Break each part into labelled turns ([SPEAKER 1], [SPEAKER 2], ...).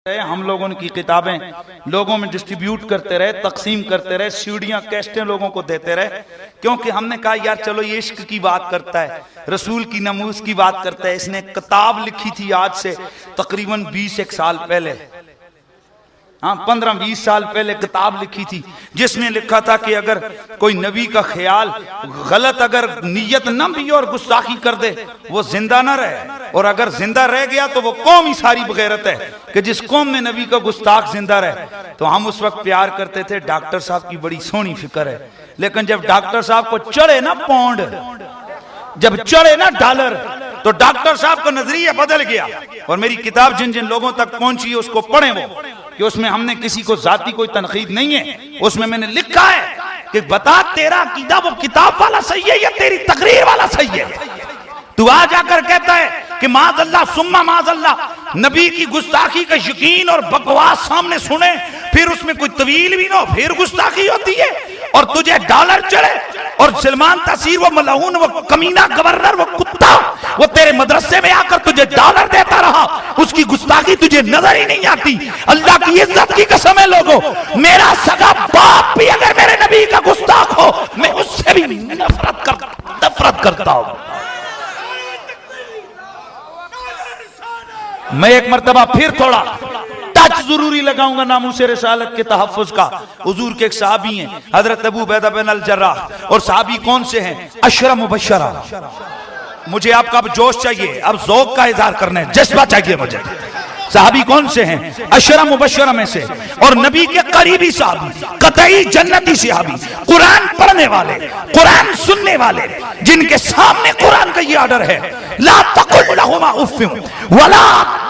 [SPEAKER 1] हम लोगों की किताबें लोगों में डिस्ट्रीब्यूट करते रहे, तकसीम करते रहे, सीढ़ियां कैस्टें लोगों को देते रहे, क्योंकि हमने कहा यार चलो ये इश्क की बात करता है, रसूल की नमूस की बात करता है। इसने किताब लिखी थी आज से तकरीबन 20 साल पहले, हाँ 15-20 साल पहले किताब लिखी थी, जिसमें लिखा था कि अगर कोई नबी का ख्याल गलत अगर नीयत न भी और गुस्ताखी कर दे वो जिंदा न रहे, और अगर जिंदा रह गया तो वो कौम ही सारी बगैरत है कि जिस कौम में नबी का गुस्ताख जिंदा रहे। तो हम उस वक्त प्यार करते थे, डॉक्टर साहब की बड़ी सोहनी फिक्र है, लेकिन जब डॉक्टर साहब को चढ़े ना पौंड, जब चढ़े ना डॉलर, तो डॉक्टर साहब का नजरिया बदल गया। और मेरी किताब जिन जिन लोगों तक पहुंची है उसको पढ़े वो, कि उसमें हमने किसी को जाती कोई तनकीद नहीं है, उसमें मैंने लिखा है कि बता तेरा अकीदा वो किताब वाला सही है या तेरी तकरीर वाला सही है। तू आ जाकर कहता है कि माज़अल्लाह सुम्मा माज़अल्लाह, नबी की गुस्ताखी का यकीन और बकवास सामने सुने, फिर उसमें कोई तवील भी ना हो, फिर गुस्ताखी होती है, और तुझे डॉलर चढ़े, और सलमान तासीर वो मलऊन वो कमीना गवर्नर वो कुत्ता वो तेरे मदरसे में आकर तुझे डॉलर देता रहा, उसकी गुस्ताखी तुझे नजर ही नहीं आती। अल्लाह की इज्जत की कसम है लोगों, मेरा सगा बाप भी अगर मेरे नबी का गुस्ताख हो मैं उससे भी नफरत करता हूं। मैं एक मर्तबा फिर थोड़ा टच जरूरी लगाऊंगा नामूस रिसालत के तहफ़्फ़ुज़ का। हुजूर के एक सहाबी हैं हजरत अबू उबैदा बिन अल जर्राह, और सहाबी कौन से हैं? अशरा मुबश्शरा। मुझे आपका अब जोश चाहिए, अब ज़ौक़ का इज़हार करना है, जज्बा चाहिए मुझे। सहाबी कौन से हैं? अशरा मुबश्शरा में से, और नबी के करीबी सहाबी, कतई जन्नती सहाबी, कुरान पढ़ने वाले, कुरान सुनने वाले, जिनके सामने कुरान का ये ऑर्डर है, ला तकुल लहुमा उफ़्फ़िन वला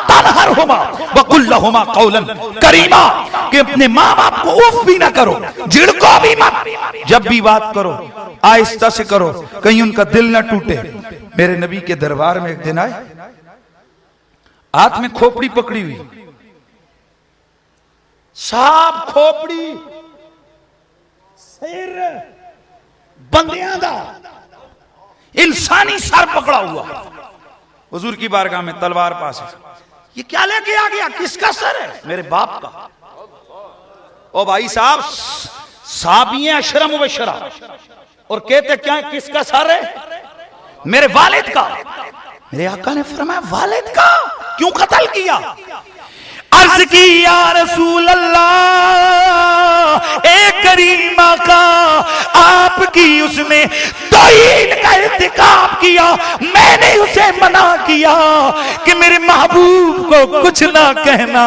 [SPEAKER 1] तनहरहुमा वकुल लहुमा क़ौलन करीमा, कि अपने माँ बाप को उफ भी ना करो, झिड़को भी मत, जब भी बात करो आहिस्ता से करो, कहीं उनका दिल ना टूटे। मेरे नबी के दरबार में एक दिन आए, हाथ में खोपड़ी पकड़ी हुई, साहब खोपड़ी सिर बंदियां दा इंसानी सर पकड़ा हुआ, हुजूर की बारगाह में तलवार पास है। ये क्या लेके आ गया? किसका सर है? मेरे बाप का। ओ भाई साहब, साहबियां अशरा मुबश्शरा, और कहते क्या किसका सर है? मेरे वालिद का। मेरे आका ने फरमाया वालिद का क्यों कत्ल किया? अर्ज की या रसूल अल्लाह, ए करीमा का आपकी उसने तौहीन का इर्तिकाब किया, मैंने उसे मना किया कि मेरे महबूब को कुछ ना कहना,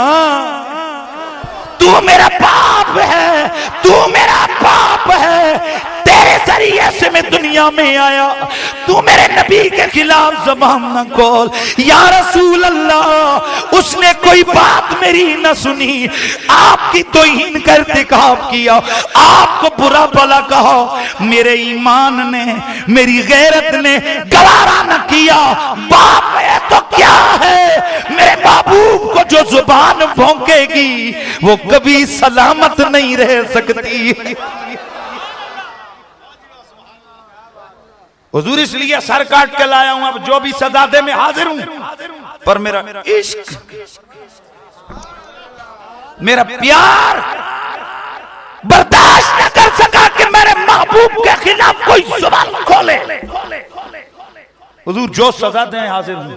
[SPEAKER 1] तू मेरा बाप है, तू मेरा बाप है, तेरे जरिए से मैं दुनिया में आया, तू मेरे नबी के खिलाफ ज़बान न खोल। या रसूल अल्लाह, उसने कोई बात मेरी न सुनी, आपकी तौहीन का इर्तिकाब किया, आपको बुरा भला कहा, मेरे ईमान ने मेरी गैरत ने गवारा न किया। बाप है तो क्या है, मेरे महबूब को जो जुबान भौंकेगी वो कभी सलामत नहीं रह सकती। हुजूर इसलिए सर काट के लाया हूं, अब जो भी सजा दे मैं हाजिर हूं, पर मेरा इश्क, मेरा प्यार बर्दाश्त न कर सका कि मेरे महबूब के खिलाफ कोई जुबान खोले। हुजूर जो सजा दे हाजिर हूं।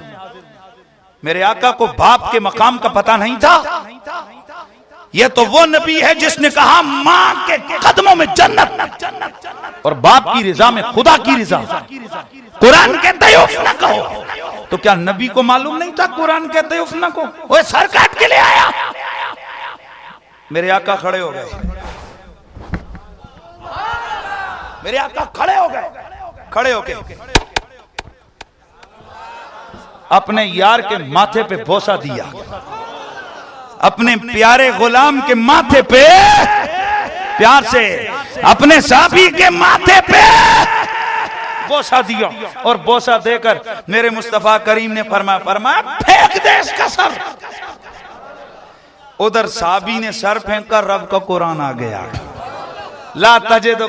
[SPEAKER 1] मेरे आका को बाप के मकाम का पता नहीं था। यह तो वो नबी है जिसने कहा मां के कदमों में जन्नत, और बाप की रिजा में खुदा की रिजा। कुरान कहता है उफ ना कहो, तो क्या नबी को मालूम नहीं था कुरान कहते उफ ना को? वो सर काट के ले आया। मेरे आका खड़े हो गए, मेरे आका खड़े हो गए, खड़े होके अपने यार के माथे पे बोसा दिया, अपने प्यारे गुलाम के माथे पे प्यार से, अपने साबी के माथे पे बोसा दिया, और बोसा देकर मेरे मुस्तफा करीम ने फरमाया फेंक दे इसका सर। उधर साबी ने सर फेंक कर रब का कुरान आ गया, ला तजिदु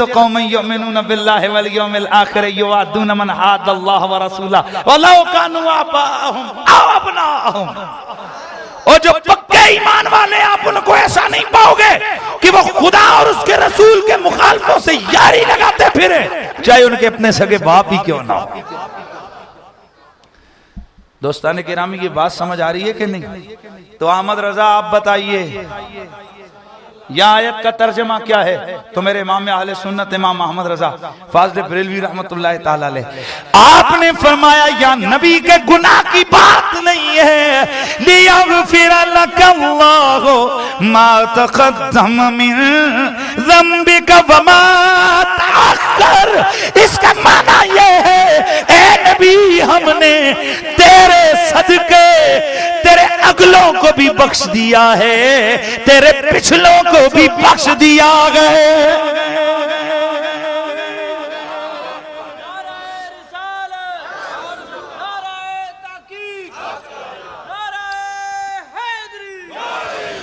[SPEAKER 1] कौमन युमिनून बिल्लाहि वल यौमिल आखिर युवादून मन हादल्लाह व रसूला वलौ कानू आबाअहुम अव अबनाअहुम। और जो पक्के ईमान वाले आप उनको ऐसा नहीं पाओगे कि वो खुदा और उसके रसूल के मुखालफों से यारी लगाते फिरे, चाहे उनके अपने सगे बाप ही क्यों ना हो। दोस्तान किरामी की बात समझ आ रही है कि नहीं? तो अहमद रजा आप बताइए यह आयत का तर्जमा क्या है? तो मेरे इमाम अहले सुन्नत इमाम अहमद रजा फाज़िल बरेलवी रहमतुल्लाह ताला अलैह आपने फरमाया या नबी के गुनाह की बात नहीं है, लियग़फ़िर लकल्लाहु मा तक़द्दम मिन ज़ंबिका व मा तअख़्ख़र। इसका माना यह है ए नबी हमने तेरे सदके तेरे अगलों को भी बख्श दिया है, तेरे पिछलों को भी बख्श दिया गया।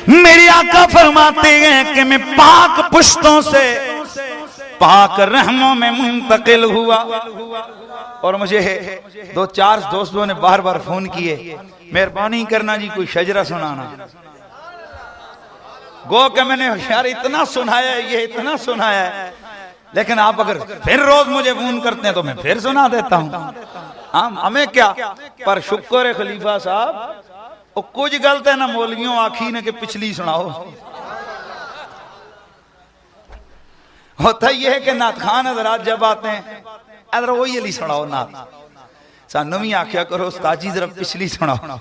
[SPEAKER 1] मेरे आका फरमाते हैं कि मैं पाक पुश्तों से पाक रहमों में मुंतकिल हुआ। और मुझे दो चार दोस्तों ने बार बार फोन किए, मेहरबानी करना जी कोई शजरा सुनाना। गो के मैंने यार इतना सुनाया है, ये इतना सुनाया है, लेकिन आप अगर फिर रोज मुझे फोन करते हैं तो मैं फिर सुना देता हूँ। हमें क्या, पर शुक्र है खलीफा साहब वो कुछ गलत है ना मौलवियों आखी ने कि पिछली सुनाओ। होता ये है कि नात खान हज़रात जब आते हैं अदर वो ये सुनाओ नात, सानू भी आख्या करो उस्ताद जी जरा पिछली सुनाओ,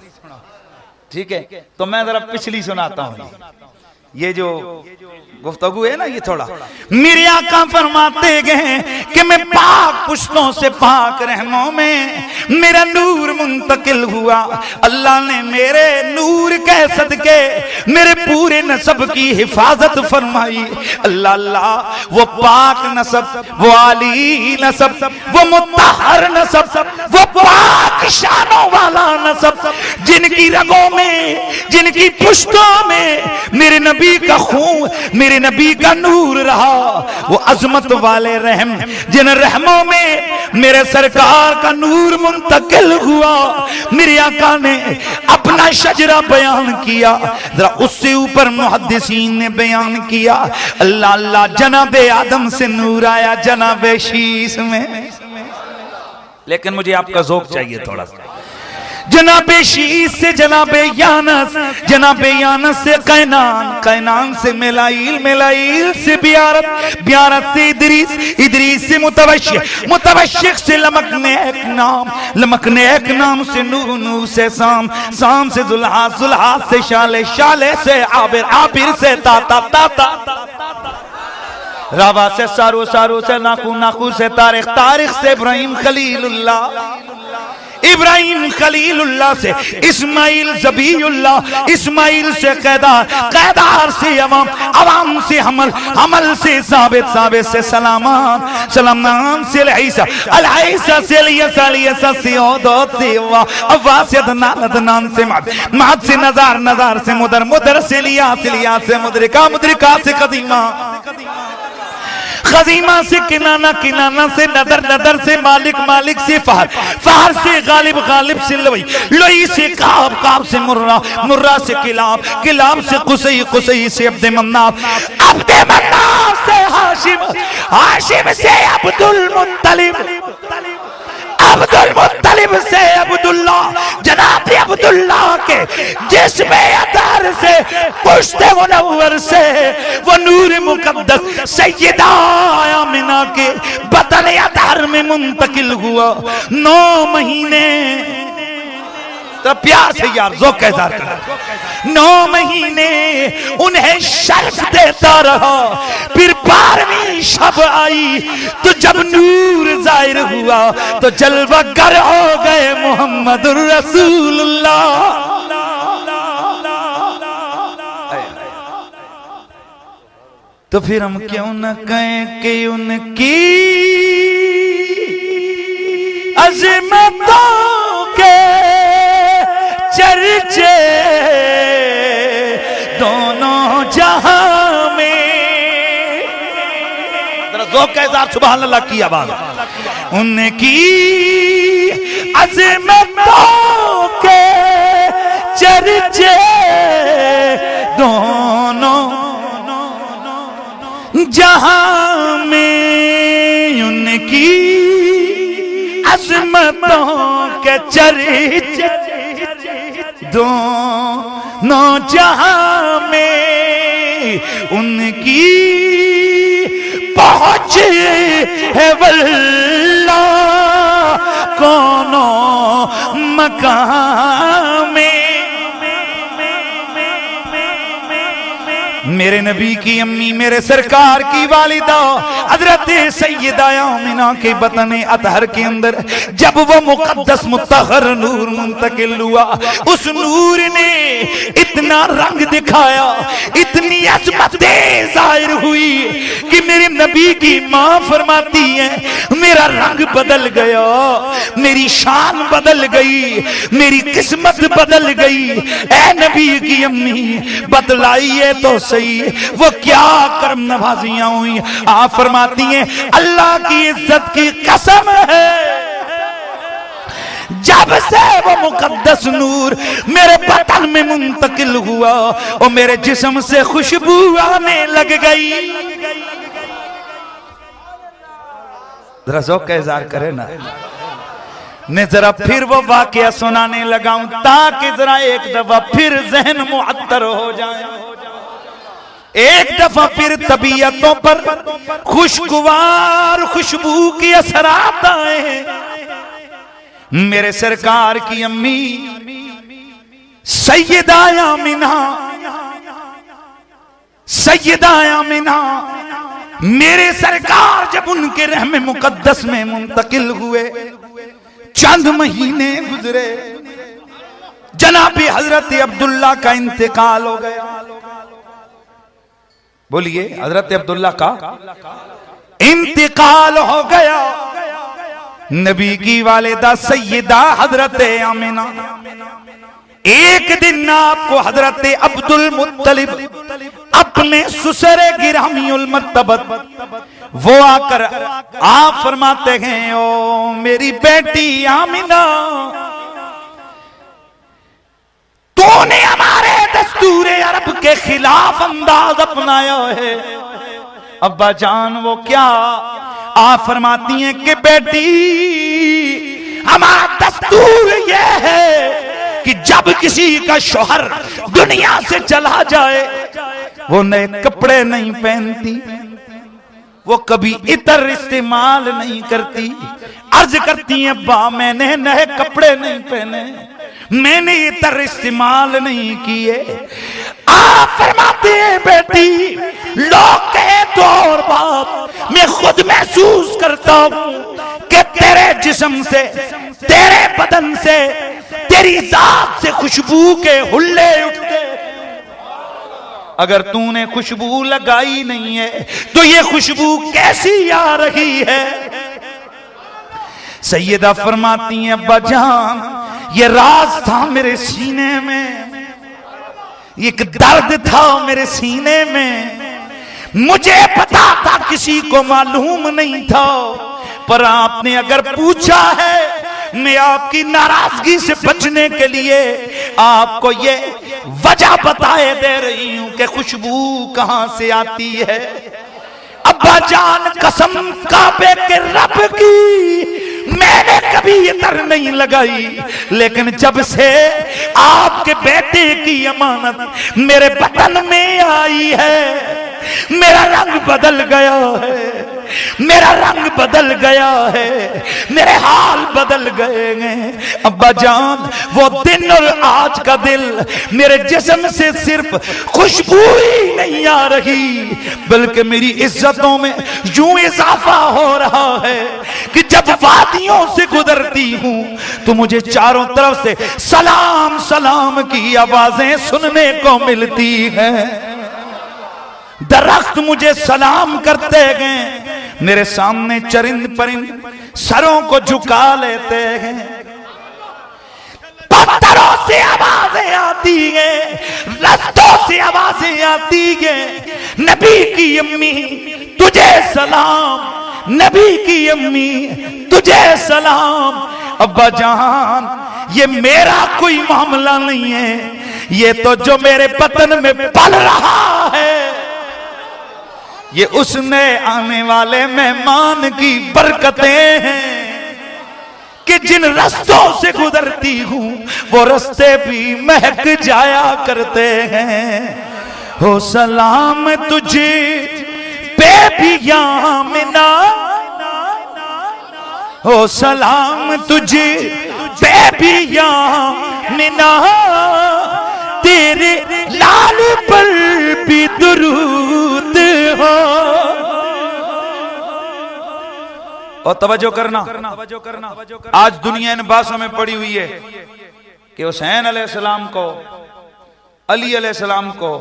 [SPEAKER 1] ठीक है? तो मैं जरा पिछली सुनाता हूँ। ये जो गुफ्तगू है ना ये थोड़ा, मेरे आका फरमाते गए कि मैं पाक पुश्तों से पाक रहमों में मेरा नूर मुंतकिल हुआ। अल्लाह ने मेरे नूर के सदके मेरे पूरे नसब की हिफाजत फरमाई। अल्लाह अल्लाह वो पाक नसब, वो आली नसब, वो मुत्तहर नसब, वो पाक शानों वाला नसब, जिनकी रगों में जिनकी पुश्तों में मेरे नबी का खून मेरे नबी का नूर रहा, वो अजमत वाले रहम जिन रहमों में मेरे सरकार का नूर मुंतकिल हुआ। मेरे आका ने अपना शजरा बयान किया, जरा उससे ऊपर मुहद्दिसीन ने बयान किया अल्लाह अल्लाह जनाबे आदम से नूर आया जनाबे शीश में। लेकिन मुझे आपका ज़ौक़ चाहिए थोड़ा सा। जनाबे शीश से जनाबे यानस, जनाबे यानस से कैनान, कैनान से मिलाइल, मिलाइल से बियारत, बियारत से इदरीस, इदरीस से मुतवश्शिक, मुतवश्शिक से लमकनेक नाम, लमकनेक नाम से नूह, नूह से साम, साम से जुल्हा, जुल्हा से शाले, शाले से आबिर, आबिर से ताता, ताता रावा से सारू, सारू से नाकू, नाकू से तारिख, तारिख से इब्राहिम खलीलुल्लाह, इब्राहिम खलीलुल्लाह से इस्माइल ज़बीउल्लाह, इस्माइल से कैदार, कैदार से अवाम, अवाम से हमल, हमल से साबित, साबित से सलामान, सलामान से ईसा, अलईसा से लियसा, लियसा से ओदोद से अव्वा से अदनान, अदनान से माद, माद से नज़ार, नज़ार से मुदर, मुदर से लिया से मुदरिका, मुदरिका से कदीमा, खजीमा से किनाना, किनाना से नदर, नदर से मालिक, मालिक से फहर, फहर से गालिब, गालिब से लोई, लोई से काब, काब से मुर्रा, मुर्रा से किलाब, किलाब से कुसई, कुसई से अब्दे मन्नाफ, अब्दे मन्नाफ से हाशिम, हाशिम से अब्दुल मुत्तलिब, अब्दुल मुत्तलिब से अब्दुल्ला, जनाब अब्दुल्ला के जिस्मे अतार से पुश्ते मुनव्वर से वो नूर मुकद्दस सैयदा आमिना के बतन अतार में मुंतकिल हुआ। 9 महीने तो प्यार से यार ज़ौक़ का इज़हार करना, 9 महीने उन्हें शर्फ देता रहा। फिर 12वीं शब आई तो जब नूर ज़ाहिर हुआ तो जलवागर हो गए मोहम्मदुर रसूलुल्लाह। तो फिर हम क्यों न कहें कि उनकी अज़मतों के चर्चे दोनों जहां में। जरा ज़ौक़ के साथ सुभान अल्लाह की आवाज़। उनकी अज़मतों के चर्चे जहां में उनकी अजमतों के चर्चे, दोनों जहां में उनकी पहुंच है वल्लाह कोनो मकाम में। मेरे नबी की अम्मी, मेरे सरकार की वालिदा हजरत सैयदा आमिना के बतन अतहर के अंदर जब वो मुकद्दस मुत्तहर नूर मुंतकिल हुआ, उस नूर ने इतना रंग दिखाया, इतनी अज़मतें ज़ाहिर हुई कि मेरे नबी की माँ फरमाती है मेरा रंग बदल गया, मेरी शान बदल गई, मेरी किस्मत बदल गई। ऐ नबी की अम्मी बतलाइए तो सही वो क्या कर्म नवाजियां हुई। आप फरमाती हैं अल्लाह की इज्जत की कसम है, जब से वो मुकद्दस नूर मेरे बदन में मुंतकिल हुआ और मेरे जिस्म से खुशबू आने लग गई। जरा ज़ौक़ का इज़हार करे ना, मैं जरा फिर वो वाक़या सुनाने लगाऊं ताकि जरा एक दफा फिर ज़हन मुअत्तर हो जाए, एक दफा फिर तबीयतों पर खुशगवार खुशबू की असरात आए। मेरे सरकार की अम्मी सैयदा आमिना, सैयदा आमिना मेरे सरकार जब उनके रहम मुकद्दस में मुंतकिल हुए, चंद महीने गुजरे, जनाबी हजरत अब्दुल्ला का इंतकाल हो गया। बोलिए, हजरत अब्दुल्ला का इंतकाल हो गया। नबी की वालिदा सैयदा हजरत आमिना, एक दिन आपको हजरत अब्दुल मुत्तलिब अपने सुसरे गिरामीउल मर्तबत वो आकर आप फरमाते हैं ओ मेरी बेटी आमिना, तूने हमारे दस्तूरे अरब के खिलाफ अंदाज अपनाया है। अब्बा जान वो क्या? आप फरमाती हैं कि बेटी हमारा दस्तूर ये है कि जब किसी का शौहर दुनिया से चला जाए वो नए कपड़े नहीं पहनती, वो कभी इतर इस्तेमाल नहीं करती। अर्ज करती है बा मैंने नए कपड़े नहीं पहने, मैंने इतर इस्तेमाल नहीं किए। आप फरमाते हैं बेटी लोग कहे तो और बात, मैं खुद महसूस करता हूं कि तेरे जिस्म से, तेरे बदन से, तेरी जात से खुशबू के हुल्ले उठते। अगर तूने खुशबू लगाई नहीं है तो ये खुशबू कैसी आ रही है? सैयदा फरमाती हैं अब्बा जान ये राज था मेरे सीने में, एक दर्द था मेरे सीने में, मुझे पता था किसी को मालूम नहीं था, पर आपने अगर पूछा है मैं आपकी नाराजगी से बचने के लिए आपको ये वजह बताए दे रही हूं कि खुशबू कहां से आती है। अब्बा जान कसम काबे के रब की मैंने कभी इतर नहीं लगाई, लेकिन जब से आपके बेटे की अमानत मेरे बदन में आई है मेरा रंग बदल गया है, मेरा रंग बदल गया है, मेरे हाल बदल गए हैं। अब्बा जान वो दिन और आज का दिल मेरे जिस्म से सिर्फ खुशबू ही नहीं आ रही बल्कि मेरी इज्जतों में यूं इजाफा हो रहा है कि जब वादियों से गुजरती हूं तो मुझे चारों तरफ से सलाम सलाम की आवाजें सुनने को मिलती हैं। दरख्त मुझे सलाम करते गए, मेरे सामने चरिंद परिंद सरों को झुका लेते हैं, पत्थरों से आवाजें आती हैं, रस्तों से आवाजें आती हैं। नबी की अम्मी तुझे सलाम, नबी की अम्मी तुझे सलाम। अब्बा जान ये मेरा कोई मामला नहीं है, ये तो जो मेरे बदन में पल रहा है ये उसने आने वाले मेहमान की बरकतें हैं कि जिन रस्तों से गुजरती हूं वो रास्ते भी महक जाया करते हैं। हो सलाम तुझे पे भी यामिना, हो सलाम तुझे पे भी यामिना, तेरे लाल पर भी दुरूद हो। और तवज्जो करना, आज दुनिया इन बातों में पड़ी हुई है कि हुसैन अलैहिस्सलाम को, अली अलैहिस्सलाम को,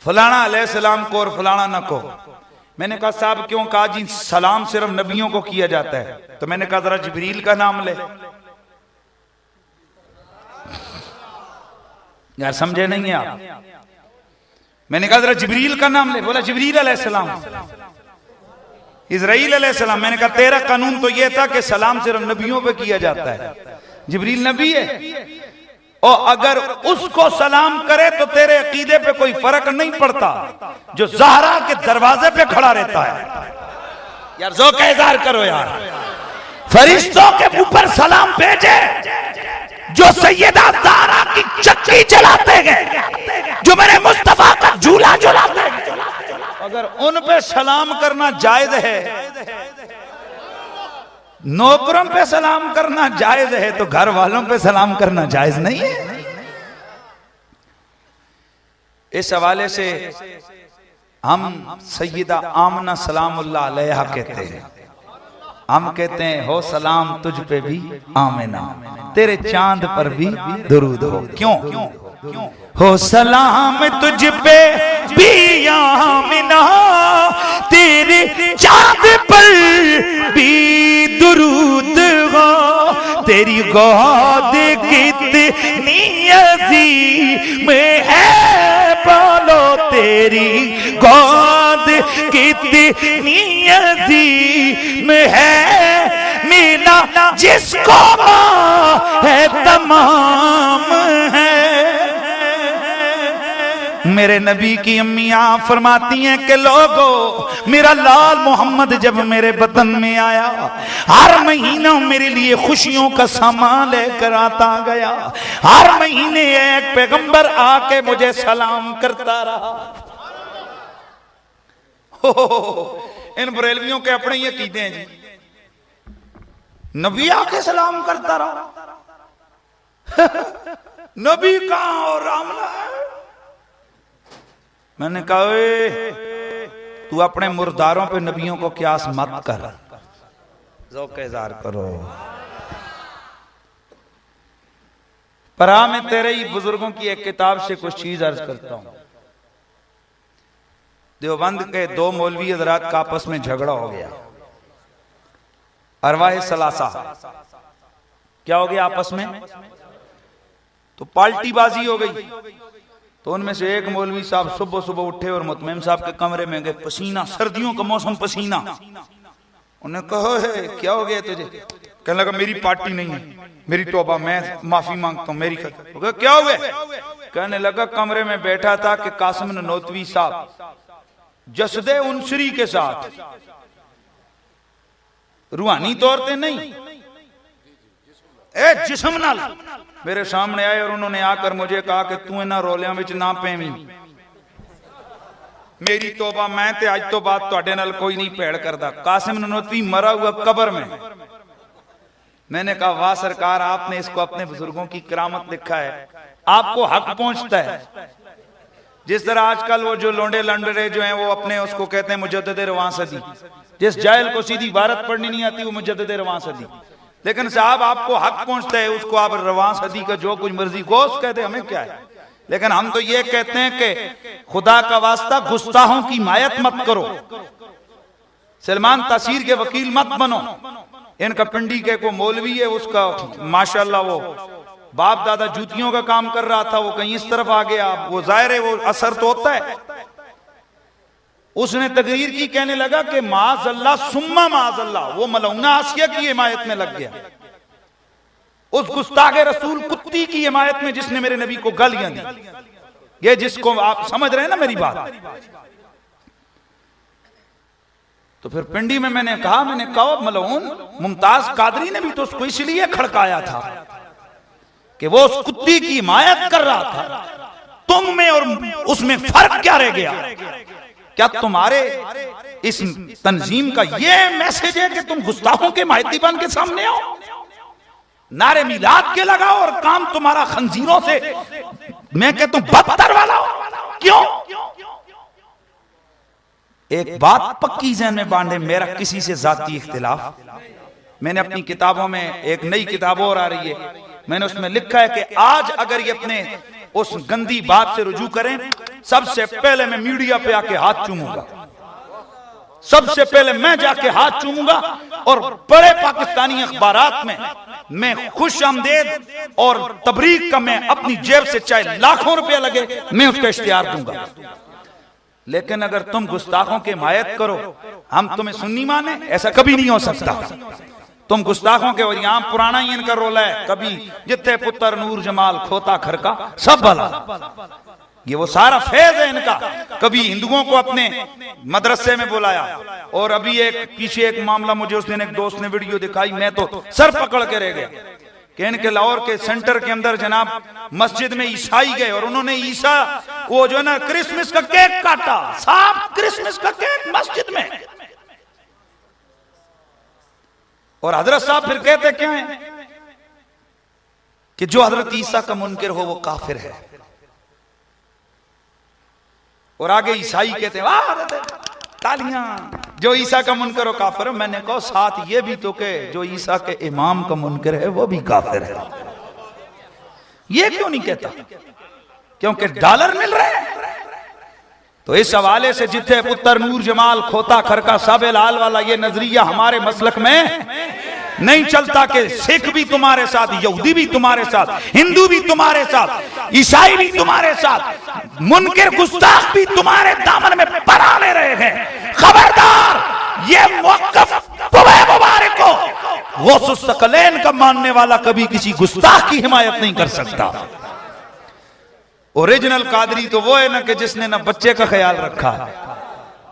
[SPEAKER 1] फलाना अलैहिस्सलाम को और फलाना न को। मैंने कहा साहब क्यों? कहा जी सलाम सिर्फ नबियों को किया जाता है। तो मैंने कहा जरा जिब्रील का नाम ले। यार समझे नहीं है आप? मैंने कहा जरा जिब्रील का नाम ले। बोला जिब्रील अलैहिस्सलाम, इज़राइल अलैहिस्सलाम। मैंने कहा तेरा कानून तो यह था कि सलाम सिर्फ नबियों पे किया जाता है, जिब्रील नबी है, और अगर उसको सलाम करे तो तेरे अकीदे पे कोई फर्क नहीं पड़ता जो ज़हरा के दरवाजे पे खड़ा रहता है। यार ज़ौक़ इज़हार करो यार। फरिश्तों के ऊपर सलाम भेजे जो सैयदा ज़हरा की चक्की चलाते हैं, जो मेरे मुस्तफा का झूला झुलाते हैं, अगर उन पे सलाम करना जायज है, नौकरों पे सलाम करना जायज है, तो घर वालों पे सलाम करना जायज नहीं है। इस हवाले से हम सैयदा आमना सलामुल्लाह अलैहा कहते हैं। हम कहते हैं हो सलाम तुझ पे भी आमिना, तेरे चांद पर भी दुरूद हो। क्यों? हो सलाम तुझ पे भी आमिना, तेरे चांद पर भी दुरूद हो। तेरी गोद कितनी अजीम है, बोलो तेरी गोद कितनी अजीम है, मिला जिसको है तमाम है। मेरे नबी की अम्मियां फरमाती हैं कि लोगों, मेरा लाल मोहम्मद जब मेरे बतन में आया, हर महीना मेरे लिए खुशियों का सामान लेकर आता गया। हर महीने एक पैगंबर आके मुझे सलाम करता रहा। इन बरेलवियों के अपने ये कीदे हैं जी, नबी आके सलाम करता रहा। नबी कहां और रामना है? मैंने कहा तू अपने मुर्दारों पे नबियों को क्यास मत कर, ज़ौक़ इज़हार करो। पर मैं तेरे ही बुजुर्गों की एक किताब से कुछ चीज अर्ज करता हूं। देवबंद के दो मौलवी हज़रात का आपस में झगड़ा हो गया, अरवाह सलासा। क्या हो गया आपस में? तो पाल्टीबाजी हो गई। तो उनमें से एक मौलवी साहब सुबह सुबह उठे और मुतमिम साहब के कमरे में गए, पसीना, सर्दियों का मौसम, पसीना। उन्हें कहा है क्या हो गया तुझे? कहने लगा मेरी पार्टी नहीं है, मेरी तौबा, मैं माफी मांगता हूं, मेरी क्या हो गया? कहने लगा कमरे में बैठा था कि कासिम ननौतवी साहब जसदे उनसरी के साथ, रूहानी तौर पे नहीं, ए जिस्म नाल मेरे सामने आए और उन्होंने आकर मुझे कहा कि तू इन्हां रोलियां विच ना पेवी, मेरी तौबा, मैं ते अज तो बाद तुहाडे नाल कोई नहीं भेड़ करदा। कासिम ननौतवी मरा हुआ कब्र में। मैंने कहा वाह सरकार, आपने इसको अपने बुजुर्गों की करामत लिखा है, आपको हक पहुंचता है। जिस तरह आजकल वो जो लोंडे लंडरे जो हैं वो अपने उसको कहते हैं मुजद्दिद रवां सदी, जिस जाहिल को सीधी इबारत पढ़नी नहीं आती वो मुजद्दिद रवां सदी। लेकिन साहब आपको हक पहुंचता है, उसको आप रवां सदी का जो कुछ मर्जी गोश्त कहते, हमें क्या है। लेकिन हम तो ये कहते हैं कि खुदा का वास्ता गुस्ताहों की हिमायत मत करो, सलमान तासीर के वकील मत बनो। इनका पिंडी के को मौलवी है, उसका माशाल्लाह वो बाप दादा जूतियों का काम कर रहा था, वो कहीं इस तरफ आ गया, वो जाहिर है वो असर तो होता है। उसने तकरीर की, कहने लगा कि माज़अल्लाह सुम्मा माज़अल्लाह, वो मलौना आसिया की हिमायत में लग गया, उस गुस्ताखे रसूल कुत्ती की हिमायत में जिसने मेरे नबी को गालियां दी। ये जिसको आप समझ रहे हैं ना मेरी बात। तो फिर पिंडी में मैंने कहा मलऊन मुमताज कादरी ने भी तो उसको इसलिए खड़काया था कि वो उस कुत्ती की हिमायत कर रहा था, तुम में और उसमें फर्क क्या रह गया? क्या तुम्हारे इस तंजीम का ये मैसेज है कि तुम गुस्ताखों के माहिती बन के सामने आओ, नारे मिलाद के लगाओ और काम तुम्हारा खंजीरों से, मैं कहता हूं बदतर वाला हो? क्यों? एक बात पक्की जहन में बांधे, मेरा किसी से जाती इख्तिलाफ, मैंने अपनी किताबों में, एक नई किताब और आ रही है, मैंने उसमें लिखा है कि आज अगर ये अपने उस गंदी बात से रुजू करें, सबसे पहले मैं मीडिया पे आके हाथ चूमूंगा, सबसे पहले मैं जाके हाथ चूमूंगा और बड़े पाकिस्तानी अखबारात में मैं खुश आमदेद और तबरीक का मैं अपनी जेब से चाहे लाखों रुपया लगे मैं उसका इश्तिहार दूंगा। लेकिन अगर तुम गुस्ताखों की हिमायत करो, हम तुम्हें सुन्नी माने, ऐसा कभी नहीं हो सकता। तुम गुस्ताखों के, और यहां पुराना ही इनका रोल है, कभी जिथे पुत्र नूर जमाल खोता खरका सब भला, ये वो सारा फेज है इनका। कभी हिंदुओं को अपने मदरसे में बुलाया, और अभी एक पीछे एक मामला मुझे उस दिन एक दोस्त ने वीडियो दिखाई, मैं तो सर पकड़ के रह गया कि इनके लाहौर के सेंटर के अंदर जनाब मस्जिद में ईसाई गए और उन्होंने ईसा वो जो है ना क्रिसमस का केक काटा, साफ क्रिसमस का केक मस्जिद में। और हजरत साहब फिर कहते क्या है कि जो हजरत ईसा का मुनकिर हो वो काफिर है, और आगे ईसाई कहते हैं वाह तालियां, जो ईसा का मुनकर हो काफिर है। मैंने कहा साथ ये भी तो के जो ईसा के इमाम का मुनकर है वो भी काफिर है। ये क्यों नहीं कहता? क्योंकि डॉलर मिल रहे हैं। तो इस हवाले से जिथे पुत्र नूर जमाल खोता खरका साबे लाल वाला ये नजरिया हमारे मसलक में नहीं चलता कि सिख भी तुम्हारे साथ, यहूदी भी तुम्हारे साथ, हिंदू भी तुम्हारे साथ, ईसाई भी तुम्हारे साथ, मुनकर गुस्ताख भी तुम्हारे दामन में परा ले रहे हैं। खबरदार, ये मौक़िफ़ तुम्हें मुबारक हो। गौस सकलैन का मानने वाला कभी किसी गुस्ताख की हिमायत नहीं कर सकता। ओरिजिनल कादरी तो वो है ना कि जिसने ना बच्चे का ख्याल रखा,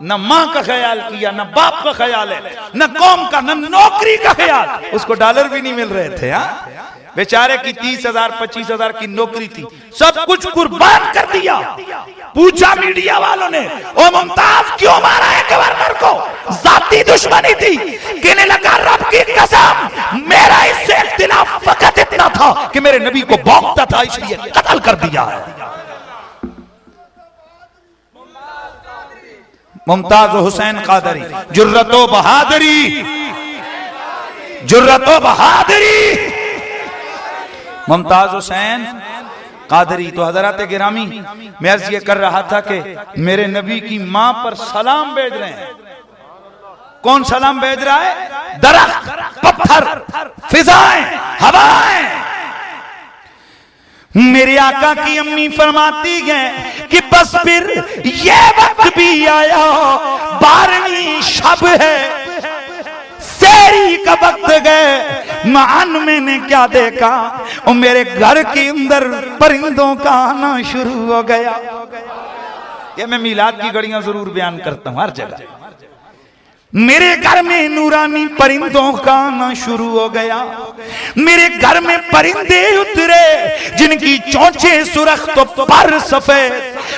[SPEAKER 1] न मां का ख्याल किया, न बाप का ख्याल है, न कौम का, न नौकरी का ख्याल। उसको डॉलर भी नहीं मिल रहे थे। बेचारे की 30,000 25,000 की नौकरी थी, सब कुछ कुर्बान कर दिया। पूछा मीडिया वालों ने, ओ मुमताज क्यों मारा है गवर्नर को? जाती दुश्मनी थी। कहने लगा रब की कसम मेरा इससे इख्तिलाफ फकत इतना था कि मेरे नबी को भौंकता था, इसलिए कत्ल कर दिया है। मुमताज हुसैन कादरी, जुर्रतो बहादुरी, जुर्रतो बहादुरी, मुमताज हुसैन कादरी। तो हजरत गिरामी, मैं अर्ज ये कर रहा था कि मेरे नबी की मां पर सलाम भेज रहे हैं। कौन सलाम भेज रहा है? दरख्त, पत्थर, फिजाएं, हवाएं। मेरे आका की अम्मी फरमाती है कि बस फिर ये वक्त भी आया, 12वीं शब है, सेरी का वक्त गए। मान मैंने क्या देखा, और मेरे घर के अंदर परिंदों का आना शुरू हो गया। ये मैं मिलाद की घड़ियां जरूर बयान करता हूं हर जगह। मेरे घर में नूरानी परिंदों का आना शुरू हो गया। मेरे घर में परिंदे उतरे जिनकी चोंचें सुरख तो पर सफेद,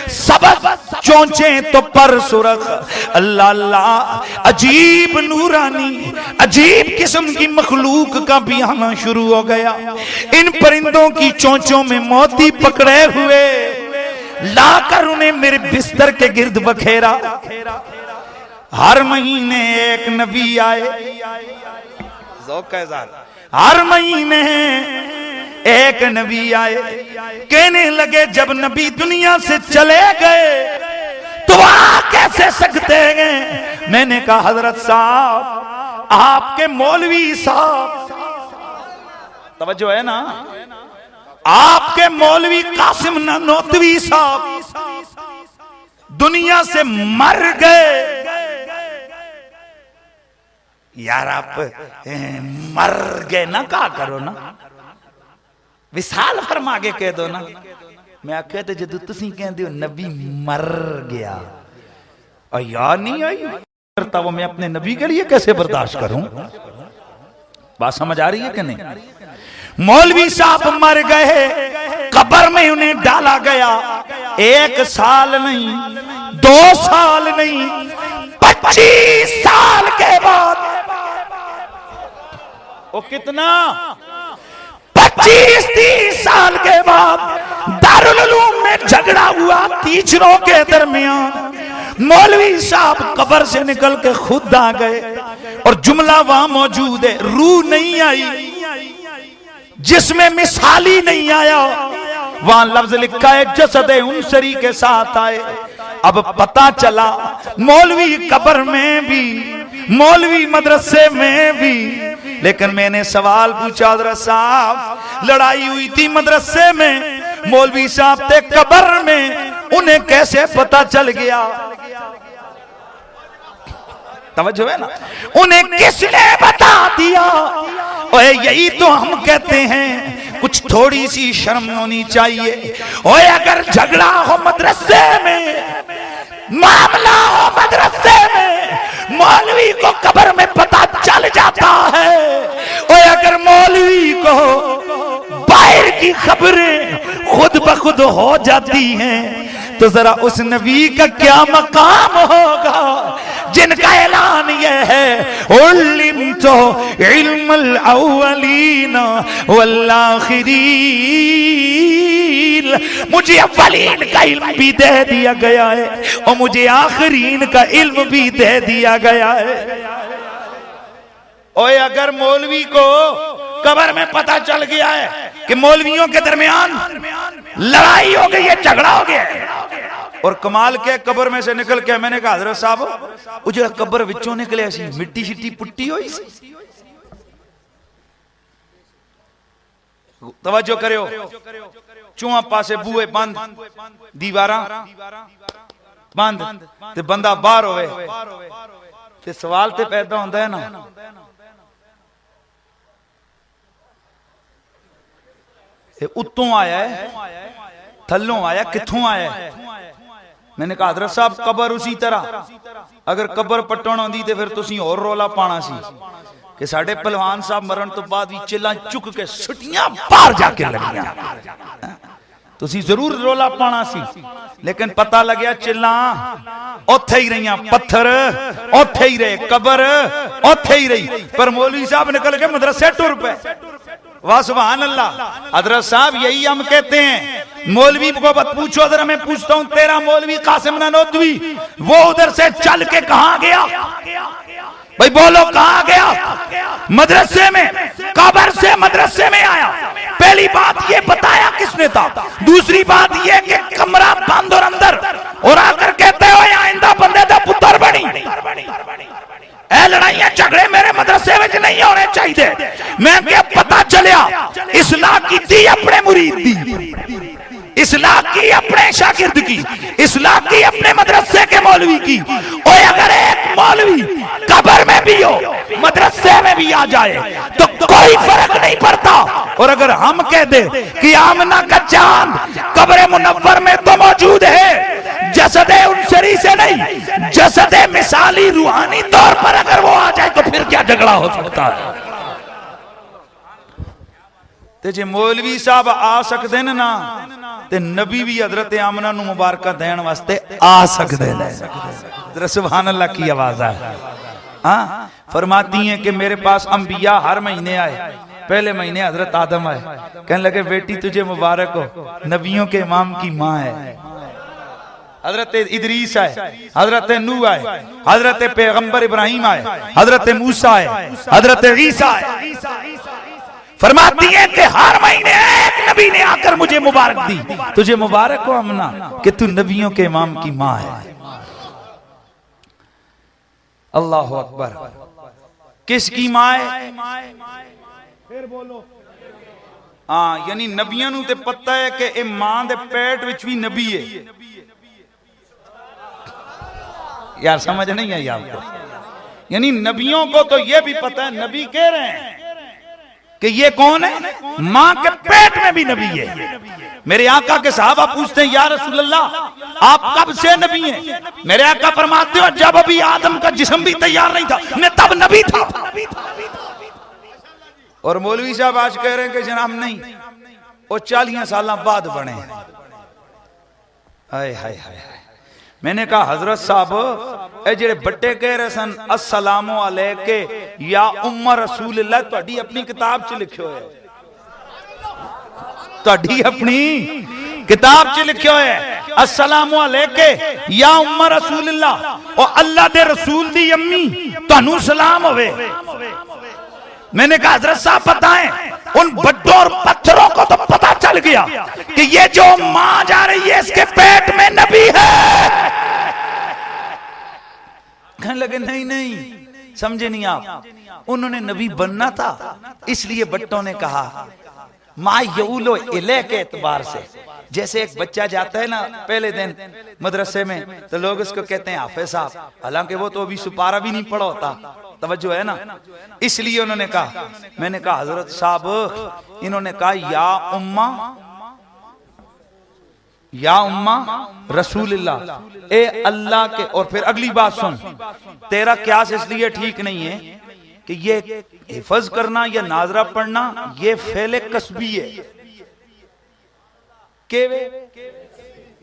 [SPEAKER 1] सबक चोंचें तो पर सुरख। अल्लाह अल्लाह, अजीब नूरानी अजीब किस्म की मखलूक का भी आना शुरू हो गया। इन परिंदों की चोंचों में मोती पकड़े हुए लाकर उन्हें मेरे बिस्तर के गिर्द बखेरा। हर महीने एक नबी आए, हर महीने एक नबी आए। कहने लगे जब नबी दुनिया से चले गए तो आ कैसे सकते हैं? मैंने कहा हजरत साहब, आपके मौलवी साहब, तवज्जो है ना, आपके मौलवी कासिम नानोतवी साहब दुनिया से मर गए। यार आप मर गए ना कहा करो ना, विशाल फरमा के कह दो ना। मैं आख्या तो जो तुसी कहते हो नबी मर गया, और यार नहीं आई। करता, वो मैं अपने नबी के लिए कैसे बर्दाश्त करूं? बात समझ आ रही है कि नहीं? मौलवी साहब मर गए, कब्र में उन्हें डाला गया। 1 साल नहीं, 2 साल नहीं, 25 साल के बाद, वो कितना, 25-30 साल के बाद दारुल उलूम में झगड़ा हुआ टीचरों के दरमियान। मौलवी साहब कब्र से निकल के खुद आ गए और जुमला वहां मौजूद है, रूह नहीं आई, जिसमें मिसाली नहीं आया, वहां लफ्ज लिखा है जसद उनसरी के साथ आए। अब पता चला मौलवी कब्र में भी, मौलवी मदरसे में भी। लेकिन मैंने सवाल पूछा, हज़रत साहब लड़ाई हुई थी मदरसे में, मौलवी साहब थे कब्र में, उन्हें कैसे पता चल गया? तवज्जो है ना? उन्हें किसने बता दिया? ओए यही तो हम कहते हैं, कुछ थोड़ी सी शर्म होनी चाहिए। ओए अगर झगड़ा हो मदरसे में, मामला हो मदरसे में, मौलवी को कब्र में पता चल जाता है। ओए अगर मौलवी को बाहर की खबरें खुद ब खुद हो जाती हैं, तो जरा उस नबी का क्या मकाम होगा जिनका ऐलान यह है, उल्लिम तो इल्मुल अव्वलीन वल आखिरीन, मुझे अव्वलीन का इल्म भी दे दिया गया है और मुझे आखिरीन का इल्म भी दे दिया गया है। ओए अगर मौलवी को कब्र में पता चल गया है कि मौलवियों के दरमियान लड़ाई हो गई है, झगड़ा हो गया है, और कमाल के कब्र में से निकल के, मैंने कहा हज़रत साहब वो जो कब्र विचों निकले सी मिट्टी शिट्टी पुट्टी हुई सी, तवज्जो करियो, चूहा पासे बूहे बंद, दीवारा बंद, ते बंदा बाहर होवे, ते सवाल ते पैदा होता है ना, उत्तों आया है, थल्लों आया, कित्थों आया है? मैंने कहा हज़रत साहब कब्र उसी तरह, अगर कब्र पट्टण आंदी ते फिर तुसीं और रौला पाना सी कि साडे पहलवान साहब मरण तो बाद भी चिल्ला चुक के सुटियां बाहर जाके लगियां, तुसीं जरूर रौला पाना सी। लेकिन पता लग्या चिल्ला ओथे ही रहियां, पत्थर ओथे ही रहे, कब्र ओथे ही रही, पर मौलवी साहब निकल के मदरसे टुर पे। वाह सुभान अल्लाह। हज़रत साहब यही हम कहते हैं, मौलवी को मत पूछो, अगर मैं पूछता हूं तेरा मौलवी कासिम ननोतवी वो उधर से चल के कहां गया? भाई बोलो कहां गया? मदरसे में, कब्र से मदरसे में आया। पहली बात ये बताया किसने था? दूसरी बात ये कि कमरा बंद और अंदर, और आकर कहते हो आइंदा बंदे दा पुत्र बनी। ए लड़ाइयां झगड़े मेरे मदरसे में नहीं होने चाहिए। मैं क्या पता चलिया इस्लाह की थी अपने मुरीद दी, इस्लाह की अपने शागिर्द की, इस्लाह की अपने मदरसे के मौलवी की। और अगर एक मौलवी कब्र में भी हो, मदरसे में भी आ जाए तो कोई फर्क नहीं पड़ता। और अगर हम कह दे कि आमना का चांद कब्र मुनव्वर में तो मौजूद है, जसदे उनसरी से नहीं, जसदे मिसाली रूहानी तौर पर अगर वो आ जाए तो फिर क्या झगड़ा हो सकता है? ते जे मौलवी साहब आ सकते हैं ना, ते नबी भी हजरत आमना नू मुबारक देने वास्ते आ सकते हैं। सुभान अल्लाह की आवाज है। हाँ, फरमाती हैं कि मेरे पास अंबिया हर महीने आए। पहले महीने हजरत आदम आए, कहने लगे बेटी तुझे मुबारक हो, नबियों के इमाम की माँ है। हजरत इदरीस आए, हजरत नूह आए, हजरत पैगंबर इब्राहिम आए, हजरत मूसा आए, हजरत ईसा आए। फरमाती है कि हर महीने एक नबी ने आकर मुझे मुबारक दी, तुझे मुबारक हो अमना कि तू नबियों के इमाम की माँ है। अल्लाह अकबर। किसकी माँ है? फिर बोलो। हाँ, यानी नबियों नू ते पता है कि ए मां दे पेट विच भी नबी है। यार समझ नहीं आई आपको? यानी नबियों को तो यह भी पता है, नबी कह रहे हैं कि ये कौन है? मां के पेट में भी नबी है। मेरे आका के सहाबा पूछते हैं या रसूल अल्लाह आप कब से नबी हैं? मेरे आका फरमाते हो जब अभी आदम का जिस्म भी तैयार नहीं था मैं तब नबी था। और मौलवी साहब आज कह रहे हैं कि जनाब नहीं, वो 40 साल बाद बने। हाय हाय हाय। मैंने कहा हजरत साहब ए जेड़े बट्टे कह रहे सन अस्सलामु अलैके या उम्मा रसूलुल्लाह, तुहाडी अपनी किताब च लिखियो है, तुहाडी अपनी किताब च लिखियो है अस्सलामु अलैके या उम्मा रसूलुल्लाह, और अल्लाह दे रसूल दी अम्मी तुहानू सलाम होवे। मैंने कहा हजरत साहब बताएं, उन बड्डों और पत्थरों को तो पता चल गया कि ये जो मां जा रही है इसके पेट में नबी है। कहने लगे नहीं नहीं, समझे नहीं आप, उन्होंने नबी बनना था, इसलिए बट्टों ने कहा माँ यऊलो इले के एतबार से। जैसे एक बच्चा जाता है ना पहले दिन मदरसे में तो लोग उसको कहते हैं हाफिज साहब, हालांकि वो तो अभी सुपारा भी नहीं पढ़ा होता, तवज्जो है ना। इसलिए उन्होंने कहा, मैंने कहा हजरत साहब, इन्होंने कहा या उम्मा रसूलुल्लाह, ए अल्लाह के। और फिर अगली बात सुन, तेरा क्यास इसलिए ठीक नहीं है कि ये हिफज करना या नाजरा पढ़ना ये फेले कसबी है, के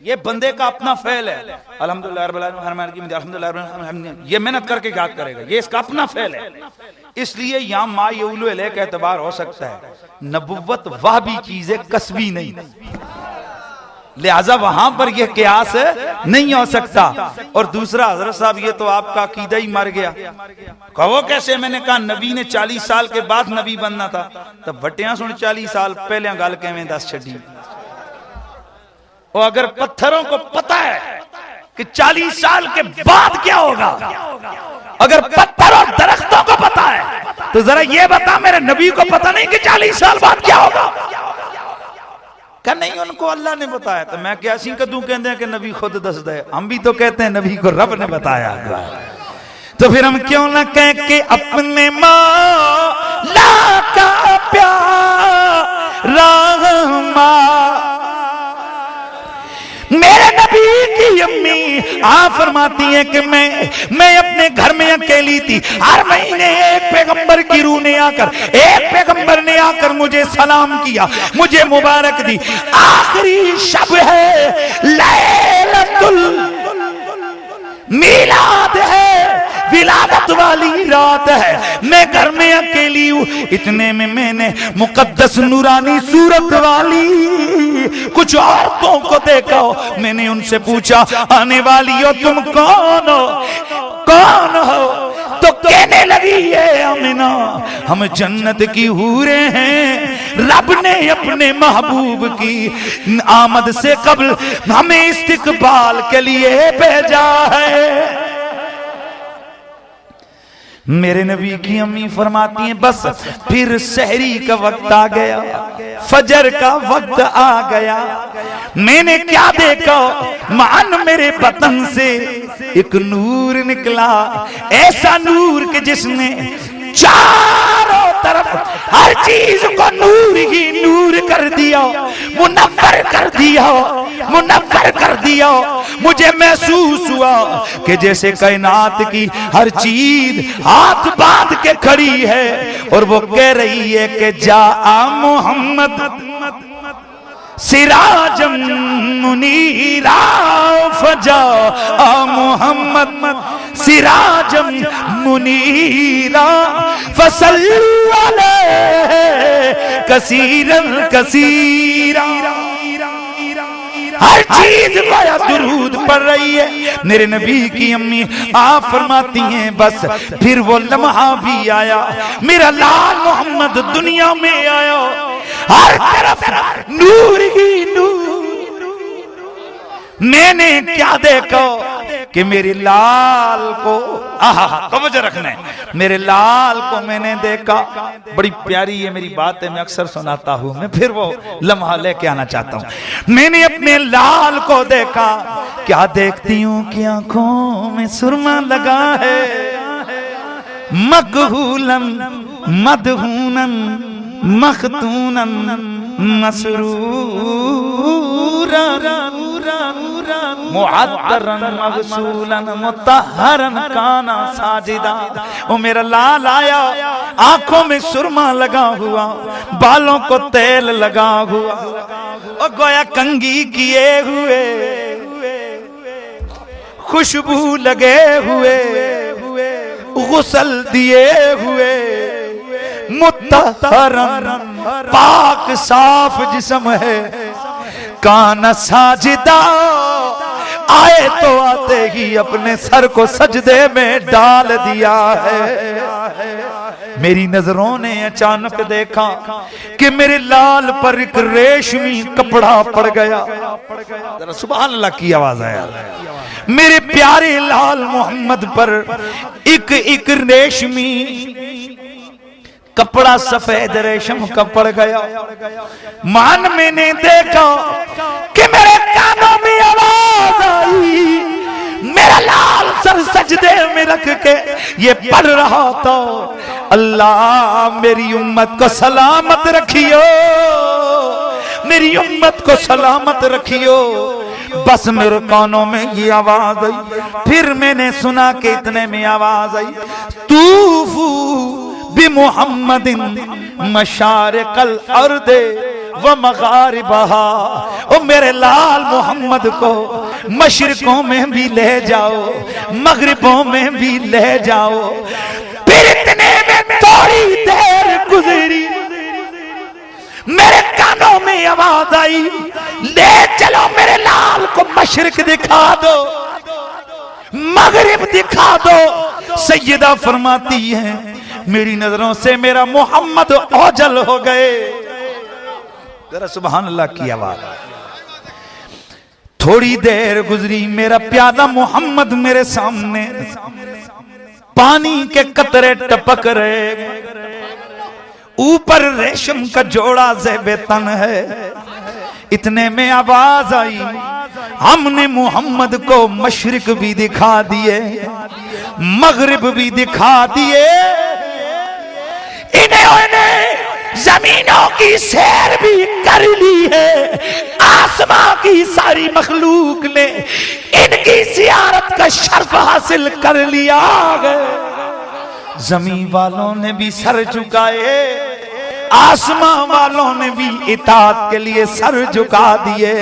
[SPEAKER 1] ये बंदे का अपना फेल है। अल्हम्दुलिल्लाह रब्बिल आलमीन, ये मेहनत करके याद करेगा, ये इसका अपना फेल है। इसलिए यहां मा यऊलु इले का एतबार हो सकता है, नबुव्वत वह भी चीज है कसबी नहीं, लिहाजा वहां पर यह कियास नहीं हो सकता। और दूसरा हजरत साहब ये तो आपका अकीदा ही मर गया। कहो कैसे? मैंने कहा नबी ने 40 साल के बाद नबी बनना था, तब भट्टियां सुन 40 साल पहले गल कैवें दस छड़ी। और अगर पत्थरों को पता है कि 40 साल के बाद क्या होगा, अगर पत्थर और दरख्तों को पता है तो जरा ये बता मेरे नबी को पता नहीं कि 40 साल बाद क्या होगा? क्या नहीं, उनको अल्लाह ने बताया। तो मैं क्या सी कदू कहते हैं कि नबी खुद दस दे, हम भी तो कहते हैं नबी को रब ने बताया। तो फिर हम क्यों ना कह के अपने मौला का प्यारा मेरे नबी की अम्मी आप फरमाती है कि मैं अपने घर में अकेली थी, हर महीने एक पैगंबर की रूह ने आकर, एक पैगंबर ने आकर मुझे सलाम किया, मुझे मुबारक दी। आखिरी शब है, लैलतुल मीलाद है, विलादत वाली रात है, मैं घर में अकेली हूँ। इतने में मैंने मुकद्दस नूरानी सूरत वाली कुछ औरतों को देखा। मैंने उनसे पूछा आने वाली हो तुम कौन हो, कौन हो? तो कहने लगी है आमिना हम जन्नत की हूरे हैं, रब ने अपने महबूब की आमद से कबल हमें इस्तिकबाल के लिए भेजा है। मेरे नबी की अम्मी फरमाती हैं बस फिर सहरी का वक्त आ गया, फजर का वक्त आ गया। मैंने क्या देखा, मान मेरे बतन से एक नूर निकला, ऐसा नूर के जिसने चारों तरफ हर चीज को नूर ही नूर कर दिया, मुनव्वर कर दिया, मुनव्वर कर दिया। मुझे महसूस हुआ कि जैसे कायनात की हर चीज हाथ बांध के खड़ी है और वो कह रही है कि जा मोहम्मद सिराजम मुनीरा, फजा मोहम्मद सिराजम मुनीरा, फसल्लु अलैहि कसीरन कसीरा। हर चीज पर दुरूद पड़ रही है। मेरे नबी की अम्मी आप फरमाती हैं बस फिर वो लम्हा भी आया, मेरा लाल मोहम्मद दुनिया में आया, हर तरफ नूर ही नूर। मैंने क्या देखा कि मेरे लाल को, आहा तवज्जो रखना है, मेरे लाल को मैंने देखा। बड़ी प्यारी ये मेरी बात है, मैं अक्सर सुनाता हूं, मैं फिर वो लम्हा लेके आना चाहता हूं। मैंने अपने लाल को देखा, क्या देखती हूं कि आंखों में सुरमा लगा है, मकहूलन मदहूनन मखतूनन मसरूरा। मुअत्तरन मगसूलन मुतहरन काना साजिदा। ओ मेरा लाल आया, आंखों में सुरमा लगा हुआ, बालों को तेल लगा हुआ, ओ गोया कंघी किए हुए, खुशबू लगे हुए, गुसल दिए हुए, मुतहरन पाक साफ जिस्म है, काना साजिदा। आए तो आते ही अपने सर को सजदे में डाल दिया है। मेरी नजरों ने अचानक देखा कि मेरे लाल पर एक रेशमी कपड़ा पड़ गया। जरा सुभान अल्लाह की आवाज आया। मेरे प्यारे लाल मोहम्मद पर एक रेशमी कपड़ा सफेद रेशम का पड़ गया। मान मैंने देखा कि मेरे कानों में आवाज आई। मेरा लाल सर सजदे में रख के ये पढ़ रहा था, अल्लाह मेरी उम्मत को सलामत रखियो, मेरी उम्मत को सलामत रखियो। बस मेरे कानों में ये आवाज आई। फिर मैंने सुना कि इतने में आवाज आई, तूफू बि मुहम्मदिन मशारिकल अर्दे व मगारिबहा। ओ मेरे लाल मोहम्मद को मशरिकों में भी ले जाओ, मगरिबों में भी ले जाओ। फिर इतने में थोड़ी देर गुजरी, मेरे कानों में आवाज आई, ले चलो मेरे लाल को मशरिक दिखा दो, मगरिब दिखा दो। सैयदा फरमाती है मेरी नजरों से मेरा मोहम्मद ओझल हो गए। जरा सुभान अल्लाह की आवाज। थोड़ी देर गुजरी, मेरा प्यादा मोहम्मद मेरे सामने, पानी के कतरे टपक रहे, ऊपर रेशम का जोड़ा ज़ेबे तन है। इतने में आवाज आई, हमने मोहम्मद को मशरिक भी दिखा दिए, मगरिब भी दिखा दिए, इन्हें जमीनों की सैर भी कर ली है। आसमां की सारी मखलूक ने इनकी जियारत का शर्फ हासिल कर लिया है। जमीन वालों ने भी सर झुकाए, आसमां वालों ने भी इताअत के लिए सर झुका दिए।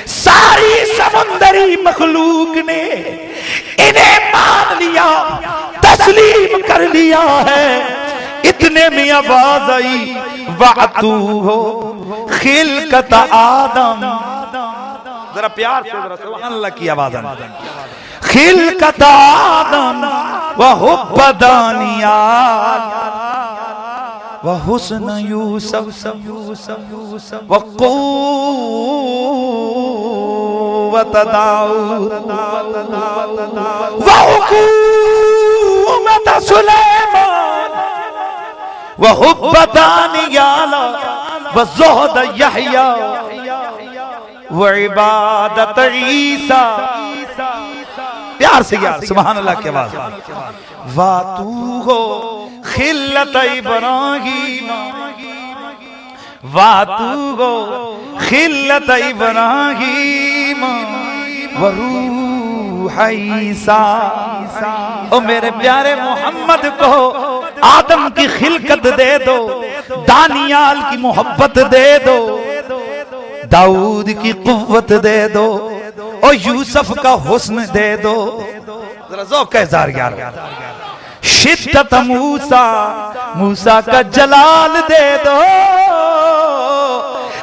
[SPEAKER 1] सारी समुंदरी मखलूक ने इन्हें मान लिया, तस्लीम कर लिया है। इतने में आवाज आई, वातू हो खिलकत आदम। जरा प्यार से जरा सुभान अल्लाह की आवाज आई। खिलकत आदम व हुब्बदानिया व हुस्न यूसुफ व कुव्वत दाऊद व हुकूमत सुलेमान व हुब्बदानिया व ज़ुहद यहया व इबादत ईसा। प्यार से यार सुभान अल्लाह की आवाज। वातू हो खिल्लत इब्राहीम, वातू हो खिल्लत इब्राहीम व रूह ईसा। ओ मेरे प्यारे मोहम्मद को आदम की खिलकत दे दो, दानियाल की मोहब्बत दे दो, दाऊद की कुव्वत दे दो, और यूसुफ का हुस्न दे दो। जरा ज़ौक़ का इज़हार यार। शिद्दत मूसा, मूसा का जलाल दे दो।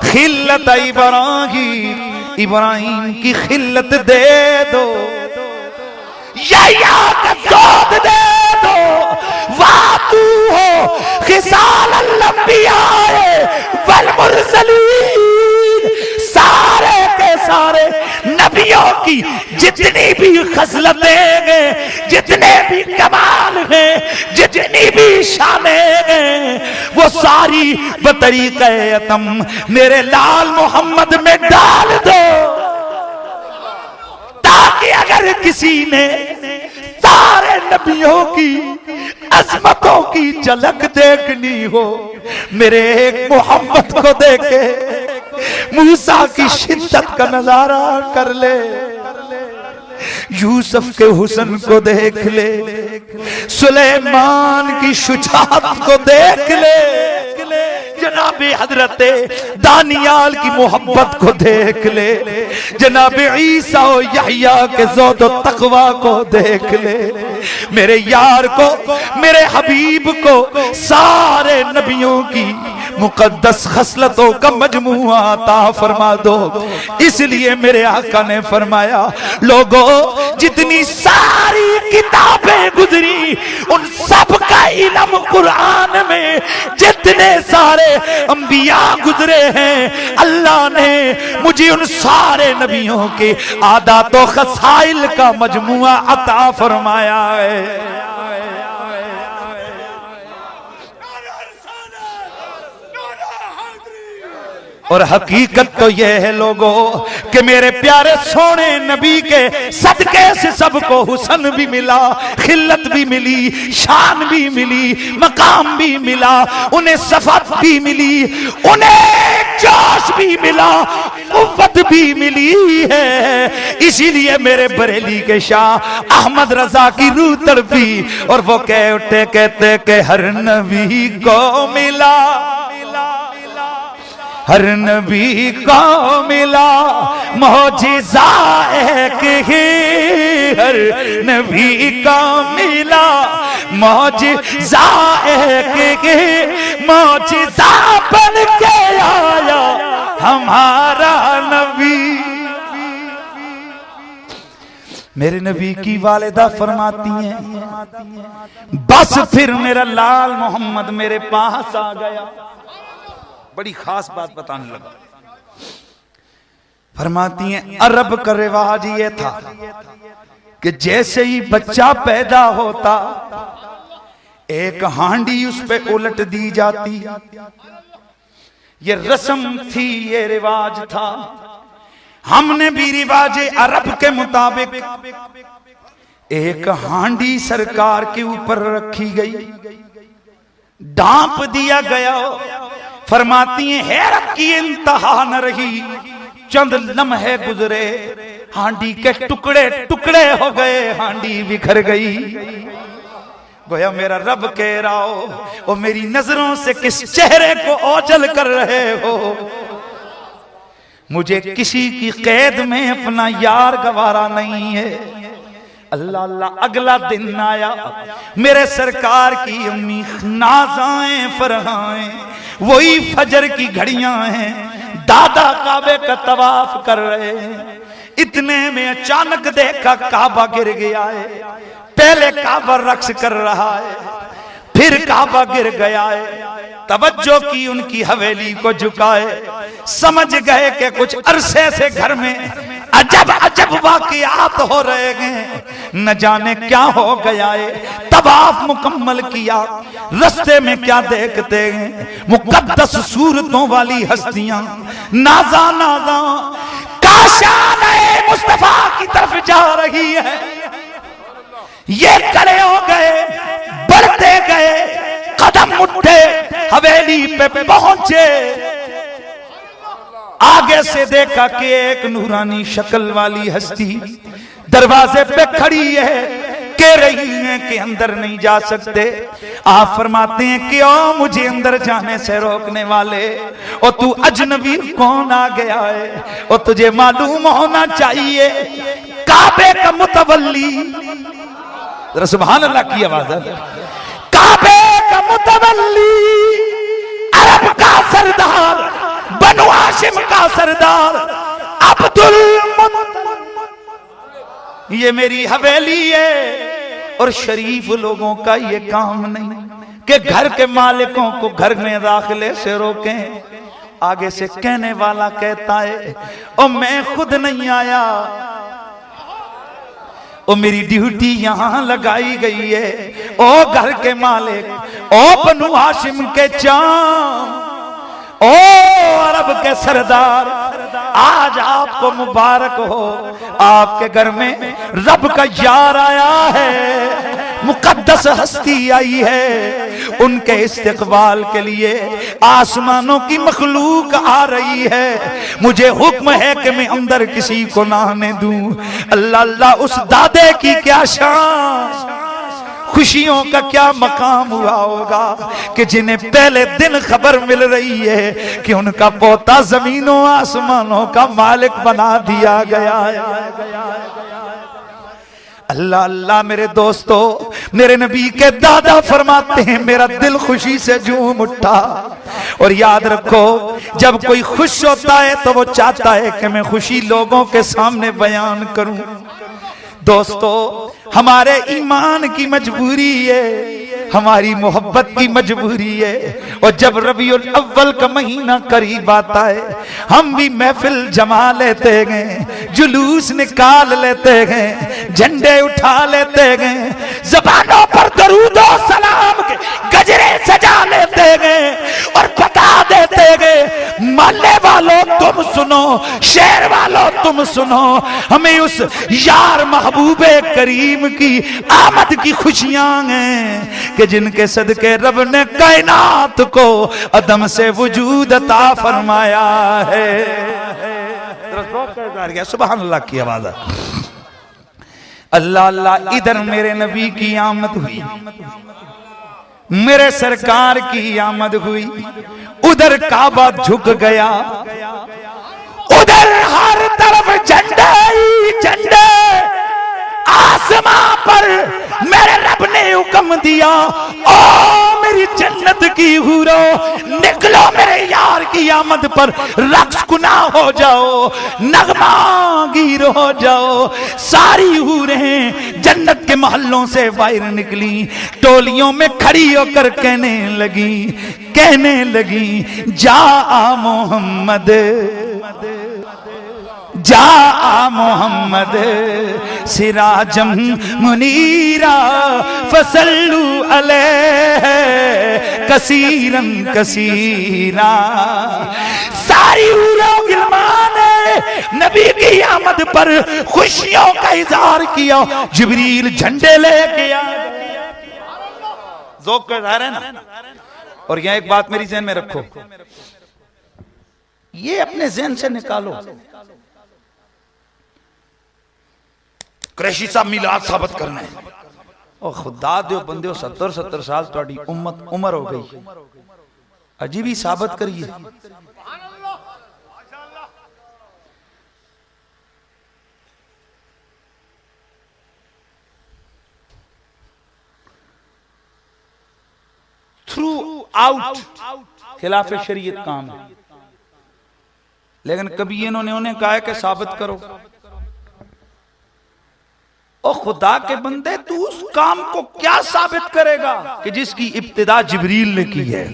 [SPEAKER 1] खिल्लत इब्राहीम, इब्राहीम की खिल्लत दे दो। यहया का ज़ौक़ दे दो। वातू हो खिसाल अल-अंबिया वल मुरसलीन। सारे के सारे नबियों की जितनी भी खसलतें हैं, जितने भी कमाल हैं, जितनी भी शानें हैं, वो सारी बतरीक़े अतम मेरे लाल मोहम्मद में डाल दो, ताकि अगर किसी ने सारे नबियों की अज़मतों की झलक देखनी हो, मेरे एक मोहम्मद को देखे, मूसा की शिद्दत का नजारा कर ले, यूसुफ के हुस्न को देख ले, सुलेमान की शुजाअत को देख ले, जनाबे हजरते दानियाल की मोहब्बत को देख ले, जनाबे ईसा और यहया के ज़ौद और तकवा को देख ले। मेरे यार को, मेरे हबीब को सारे नबियों की मुकद्दस खसलतों का मजमुआ अता फरमा दो। इसलिए मेरे आका ने फरमाया, लोगों जितनी सारी किताबें गुजरी उन सब का इल्म कुरान में, जितने सारे अंबिया गुजरे हैं अल्लाह ने मुझे उन सारे नबियों के आदात व खसाइल का मजमुआ अता फरमाया है। और हकीकत तो यह है लोगों कि मेरे प्यारे सोने नबी के सदके से सबको हुस्न भी मिला, खिल्लत भी मिली, शान भी मिली, मकाम भी मिला, उन्हें सफात भी मिली, उन्हें जोश भी मिला, कुव्वत भी मिली है। इसीलिए मेरे बरेली के शाह अहमद रजा की रूह तड़पी और वो कह उठे, कहते कि हर नबी को मिला, हर नबी को मिला मौजिज़ा एक ही, हर नबी को मिला मौजिज़ा एक ही, मौजिज़ा बन के आया हमारा नबी। मेरे नबी की वालिदा फरमाती हैं, बस फिर मेरा लाल मोहम्मद मेरे पास आ गया। बड़ी खास बात बताने लगा। फरमाती हैं, अरब का रिवाज ये था कि जैसे ही बच्चा पैदा होता एक हांडी उस पे उलट दी जाती। ये रस्म थी, ये रिवाज था। हमने भी रिवाज अरब के मुताबिक एक हांडी सरकार के ऊपर रखी गई, ढांप दिया गया। फरमाती हैं, हैरत की इंतहा न रही, चंद लम्हे गुजरे, हांडी के टुकड़े टुकड़े हो गए, हांडी बिखर गई। गोया मेरा रब कह रहा हो, और मेरी नजरों से किस चेहरे को ओझल कर रहे हो। मुझे किसी की कैद में अपना यार गवारा नहीं है। अल्लाह अल्लाह, अगला दिन आया, मेरे सरकार की अम्मी नाज़ाएं फरहाएं, वही फजर की घड़ियां हैं, दादा काबे का तवाफ कर रहे हैं। इतने में अचानक देखा काबा गिर गया है। पहले काबा रक्स कर रहा है, फिर काबा गिर गया है। तवज्जो की उनकी हवेली को झुकाए, समझ गए कि कुछ अरसे से घर में अजब अजब वाक़ियात हो रहे हैं, न जाने क्या हो गया है। तवाफ मुकम्मल किया, रास्ते में क्या देखते हैं, मुकद्दस सूरतों वाली हस्तियां नाजा नाजा काशान मुस्तफा की तरफ जा रही है। ये खड़े हो गए, बढ़ते गए, कदम उठे, हवेली पे पहुंचे। आगे से देखा कि एक नूरानी शक्ल वाली हस्ती दरवाजे पे खड़ी है, कह रही है कि अंदर नहीं जा सकते। आप फरमाते हैं कि ओ मुझे अंदर जाने से रोकने वाले, और तू अजनबी कौन आ गया है, और तुझे मालूम होना चाहिए काबे का मुतवल्ली, सुभान अल्लाह की आवाज है, काबे का मुतवल्ली, अरब का सरदार, बनु हाशिम का सरदार अब्दुल मुत्तलिब, ये मेरी हवेली है। और शरीफ लोगों का ये काम नहीं कि घर के मालिकों को घर में दाखिले से रोकें। आगे से कहने वाला कहता है, ओ मैं खुद नहीं आया, ओ मेरी ड्यूटी यहां लगाई गई है। ओ घर के मालिक, ओ बनु हाशिम के चांद, ओ अरब के सरदार, आज आपको मुबारक हो, आपके घर में रब का यार आया है, मुकद्दस हस्ती आई है। उनके इस्तकबाल के लिए आसमानों की मखलूक आ रही है, मुझे हुक्म है कि मैं अंदर किसी को ना आने दूं। अल्लाह अल्लाह, उस दादे की क्या शान, खुशियों का क्या मकाम हुआ होगा कि जिन्हें पहले दिन खबर मिल रही है कि उनका पोता जमीनों आसमानों का मालिक बना दिया गया है। अल्लाह अल्लाह, मेरे दोस्तों, मेरे नबी के दादा फरमाते हैं मेरा दिल खुशी से झूम उठा। और याद रखो, जब कोई खुश होता है तो वो चाहता है कि मैं खुशी लोगों के सामने बयान करूं। दोस्तों, हमारे ईमान की मजबूरी है, हमारी मोहब्बत की मजबूरी है। और जब रबीउल अव्वल का महीना करीब आता है, हम भी महफिल जमा लेते हैं, जुलूस निकाल लेते हैं, झंडे उठा लेते हैं, ज़बानों पर दरूद और सलाम के गजरे सजा लेते हैं और बता देते हैं माले वालों तुम सुनो, शहर वालों तुम सुनो, हमें उस यार महबूबे करीम की आमद की खुशियां हैं कि जिनके सदके रब ने कायनात को अदम से वजूद अता फरमाया है। सुभान अल्लाह की आवाज। अल्लाह अल्लाह, इधर मेरे नबी की आमद हुई, मेरे सरकार की आमद हुई, उधर काबा झुक गया, उधर हर तरफ झंडे ही झंडे। आसमां पर मेरे रब ने हुक्म दिया, ओ मेरी जन्नत की हूरो, निकलो मेरे यार की आमद पर रक्स गुना हो जाओ, नगमा गीर हो जाओ। सारी हूरें जन्नत के महलों से बाहर निकली, टोलियों में खड़ी होकर कहने लगी जा मोहम्मद, जा मोहम्मद सिराजम मुनीरा फसल्लू अलैह कसीरन कसीरा। सारी गिलमान नबी की आमद पर खुशियों का इजहार किया। जिब्रील झंडे लेके आ ज़ौक़ का इज़हार है ना। और यह एक बात मेरी ज़हन में रखो, ये अपने ज़हन से निकालो, क्रैशी साहब मिलाद साबित करना है, और खुदा दो बंदे 70-70 साल तुम्हारी उम्मत उम्र हो गई, अजीब ही साबित करिए। थ्रू आउट खिलाफ शरीयत काम है, लेकिन कभी इन्होंने उन्हें कहा है कि साबित करो। और खुदा के बंदे, तू उस काम को क्या साबित करेगा कि जिसकी इब्तिदा जिब्रील ने की है?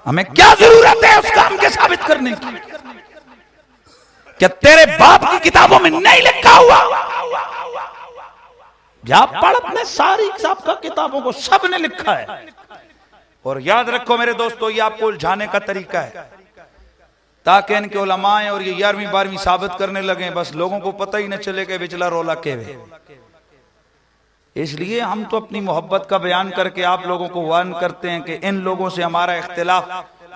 [SPEAKER 1] हमें क्या जरूरत है उस काम के साबित करने की? क्या तेरे बाप की किताबों में नहीं लिखा हुआ? जा पढ़ अपने सारी हिसाब का किताबों को, सब ने लिखा है। और याद रखो मेरे दोस्तों, ये आपको उलझाने का तरीका है ताकि इनके उलमाएं और ये 11वीं 12वीं साबित करने लगे, बस लोगों को पता ही न चले कि बिचला रोला के वे। इसलिए हम तो अपनी मोहब्बत का बयान करके आप लोगों को वार्न करते हैं कि इन लोगों से हमारा इख्तिलाफ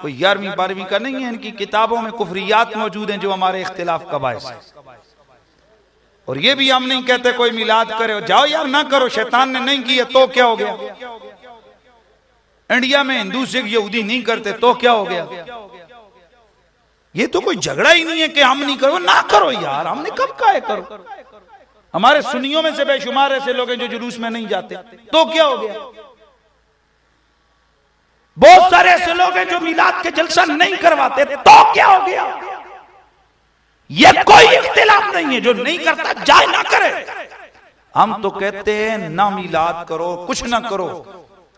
[SPEAKER 1] कोई 11वीं 12वीं का नहीं है, इनकी किताबों में कुफरियात मौजूद हैं जो हमारे इख्तिलाफ का बायस है। और ये भी हम नहीं कहते कोई मिलाद करे, जाओ यार ना करो, शैतान ने नहीं किया तो क्या हो गया? इंडिया में हिंदू सिख यहूदी नहीं करते तो क्या हो गया? ये तो कोई झगड़ा ही नहीं है कि हम नहीं करो, ना करो यार, हमने कब कहा है करो। हमारे सुन्नियों में से बेशुमार ऐसे लोग हैं जो जुलूस में नहीं जाते, तो क्या हो गया? बहुत सारे ऐसे लोग हैं जो मिलाद के जलसा नहीं करवाते, तो क्या हो गया? ये कोई इख्तिलाफ नहीं है, जो नहीं करता जाए ना करे। हम तो कहते हैं ना मिलाद करो, कुछ ना करो,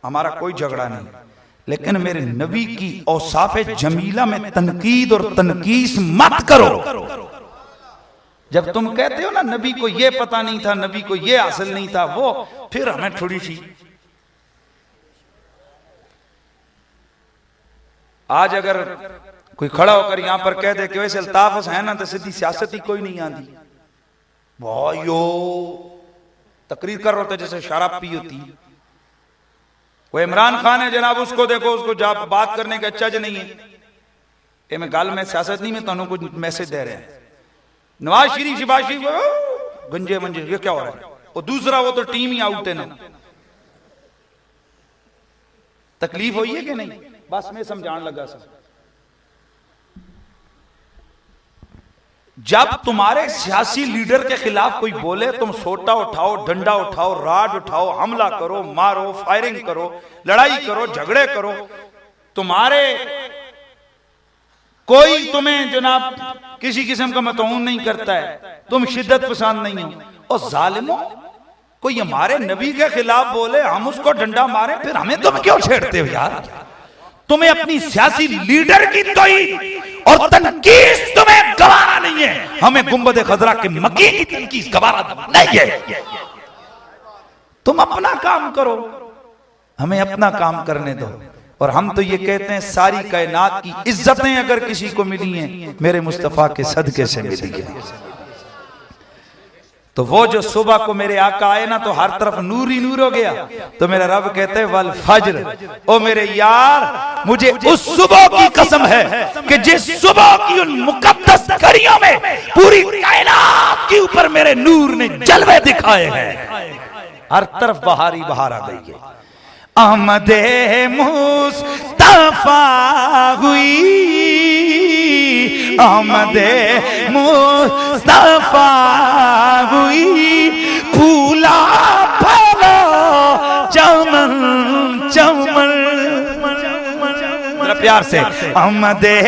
[SPEAKER 1] हमारा कोई झगड़ा नहीं, लेकिन मेरे नबी की औसाफ जमीला में तनकीद और तनकीस मत करो। जब तुम कहते हो ना नबी को ये पता नहीं था, नबी को ये हासिल नहीं था, वो फिर हमें थोड़ी सी, आज अगर कोई खड़ा होकर यहां पर कह दे कि वैसे अल्ताफ है ना, तो सीधी सियासत ही कोई नहीं आती, भाइयों तकरीर कर रहे होते जैसे शराब पी होती, वो इमरान खान है जनाब, उसको देखो, उसको जब बात करने का अच्छा नहीं है। ये मैं गल में सियासत नहीं, में तुम कुछ मैसेज दे रहे हैं। नवाज शरीफ शिबाशी गंजे मंजे ये क्या हो रहा है? और दूसरा वो तो टीम ही आउट है ना। तकलीफ हुई है कि नहीं? बस मैं समझाने लगा सर, जब तुम्हारे सियासी लीडर के खिलाफ कोई बोले, तुम सोटा उठाओ, डंडा उठाओ, राड उठाओ, हमला करो, मारो, फायरिंग करो, लड़ाई करो, झगड़े करो। तुम्हारे कोई तुम्हें जनाब किसी किस्म का मतऊन नहीं करता है, तुम शिद्दत पसंद नहीं हो। और जालिमों, कोई हमारे नबी के खिलाफ बोले, हम उसको डंडा मारे, फिर हमें तुम क्यों छेड़ते हो यार? तुम्हें अपनी सियासी लीडर की तौहीन और तनकीस तुम्हें गवारा नहीं है, हमें गुंबद खजरा के मकी की तनकीस गवारा नहीं है। तुम अपना काम करो, हमें अपना काम करने दो। और हम तो ये कहते हैं सारी कायनात की इज्जतें अगर किसी को मिली हैं, मेरे मुस्तफा के सदके से मिली है। तो वो जो सुबह को मेरे आका आए ना, तो हर तरफ नूर ही नूर हो गया। तो मेरा रब कहते हैं वल फज्र, ओ मेरे यार, मुझे उस सुबह की कसम है कि जिस सुबह की उन मुकद्दस घड़ियों में पूरी कायनात के ऊपर मेरे नूर ने जलवे दिखाए हैं। हर तरफ बहार ही बहार आ गई है। आमदे मुस्तफा हुई, आमदे मुस्तफा हुई, फूला फला चमन चमन। जरा प्यार से, आमदे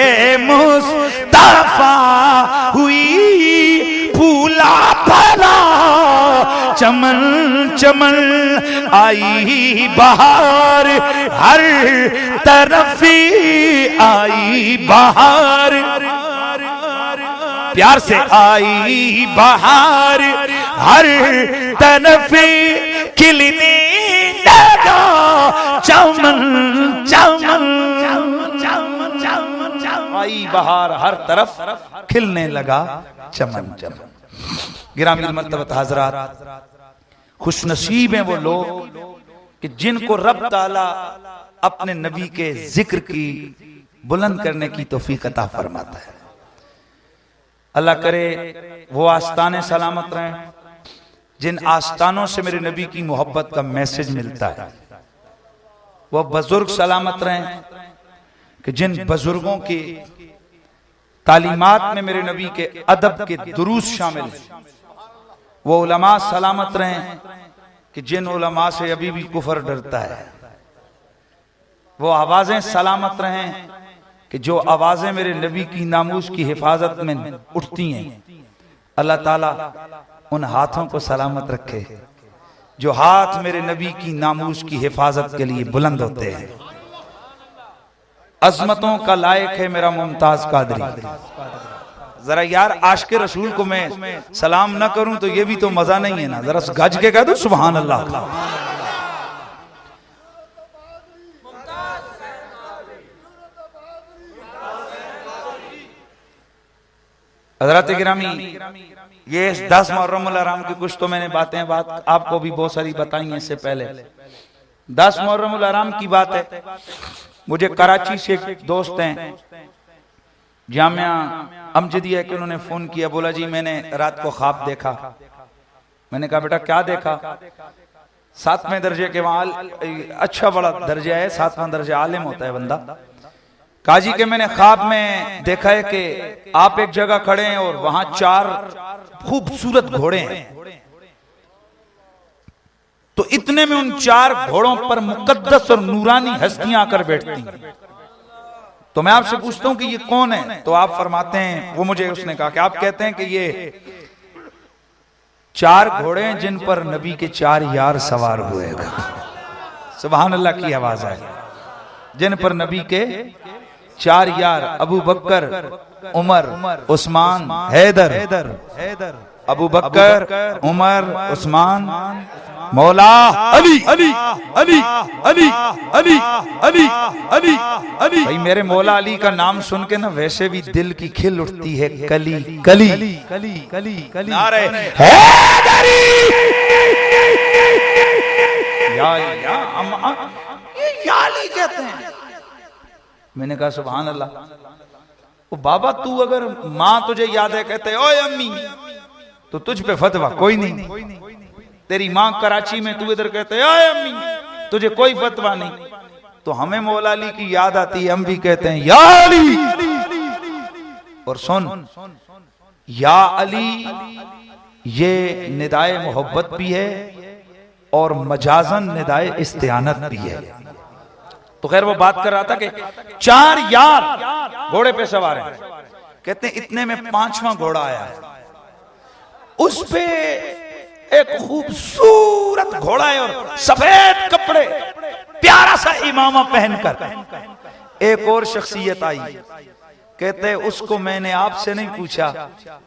[SPEAKER 1] मुस्तफा हुई, फूला फला चमन चमन, आई बहार हर तरफ आई बहार। प्यार से, आई बहार हर तरफ खिलने लगा चमन चमन। आई बहार हर तरफ खिलने लगा चमन चमन। गिरामी मर्तबत हजरात, खुशनसीब हैं वो लोग कि जिनको रब ताला अपने नबी के जिक्र की बुलंद करने की तौफीक अता फरमाता है। अल्लाह करे वो आस्ताने सलामत रहें जिन आस्तानों से मेरे नबी की मोहब्बत का मैसेज मिलता है। वो बुजुर्ग सलामत रहें कि जिन बुजुर्गों की तालीमात में मेरे नबी के अदब के दुरूस शामिल हैं। वो उलमा सलामत रहें कि जिन उलमा से अभी भी कुफर डरता है। वो आवाजें सलामत रहें कि जो आवाजें मेरे नबी की नामूस की हिफाजत में उठती हैं। अल्लाह ताला उन हाथों को सलामत रखे जो हाथ मेरे नबी की नामूस की हिफाजत के लिए बुलंद होते हैं। अजमतों का लायक है मेरा मुमताज कादरी। जरा यार आशिक़े रसूल को मैं सलाम ना करूं तो ये भी तो मजा नहीं है ना। जरा गज के कह दो सुभान अल्लाह। हज़रात गिरामी, ये 10 मुहर्रमुल हराम की कुछ तो मैंने बात आपको भी बहुत सारी बताई हैं इससे पहले। 10 मुहर्रमुल हराम की बात है। मुझे कराची से एक दोस्त हैं जामिया अमजदिया के, उन्होंने फोन किया, बोला जी मैंने रात को ख्वाब देखा। मैंने कहा बेटा क्या देखा? 7वें दर्जे के वहां, अच्छा बड़ा दर्जा है, 7वां दर्जा आलिम होता है बंदा। काजी के मैंने ख्वाब में देखा है कि आप एक जगह खड़े हैं और वहां 4 खूबसूरत घोड़े हैं। तो इतने में उन 4 घोड़ों पर मुकद्दस और नूरानी हस्तियां आकर बैठती हैं। तो मैं आपसे पूछता हूं कि ये कौन है? तो आप फरमाते हैं, वो मुझे उसने कहा कि आप कहते हैं कि ये 4 घोड़े हैं जिन पर नबी के 4 यार सवार हुए। सुभान अल्लाह की आवाज है। जिन पर नबी के 4 यार, अबू बकर, उमर, उस्मान, हैदर, अबू बकर, उमर, उस्मान, मौला अली अली अली अली अली अली अली अली। भाई मेरे मौला अली का नाम सुन के ना वैसे भी दिल की खिल उठती है। कली कली कली कली कली नारे हैदरी। या क्या अली कहते हैं। मैंने कहा सुभान अल्लाह। ओ बाबा तू अगर माँ तुझे याद है कहते ओए अम्मी, तो तुझ पे फतवा कोई नहीं। तेरी माँ कराची में, तू इधर कहते ओए अम्मी, तुझे कोई फतवा नहीं। तो हमें मौला अली की याद आती है, हम भी कहते हैं या अली। और सुन, या अली ये निदाए मोहब्बत भी है और मजाजन निदाए इस्तियानत भी है। तो खैर वो बात कर रहा था कि 4 यार घोड़े पे सवार हैं। कहते हैं इतने में 5वां घोड़ा आया है, उस पे एक खूबसूरत घोड़ा है और सफेद कपड़े, प्यारा सा इमामा पहनकर। एक और शख्सियत आई, कहते उसको मैंने आपसे नहीं पूछा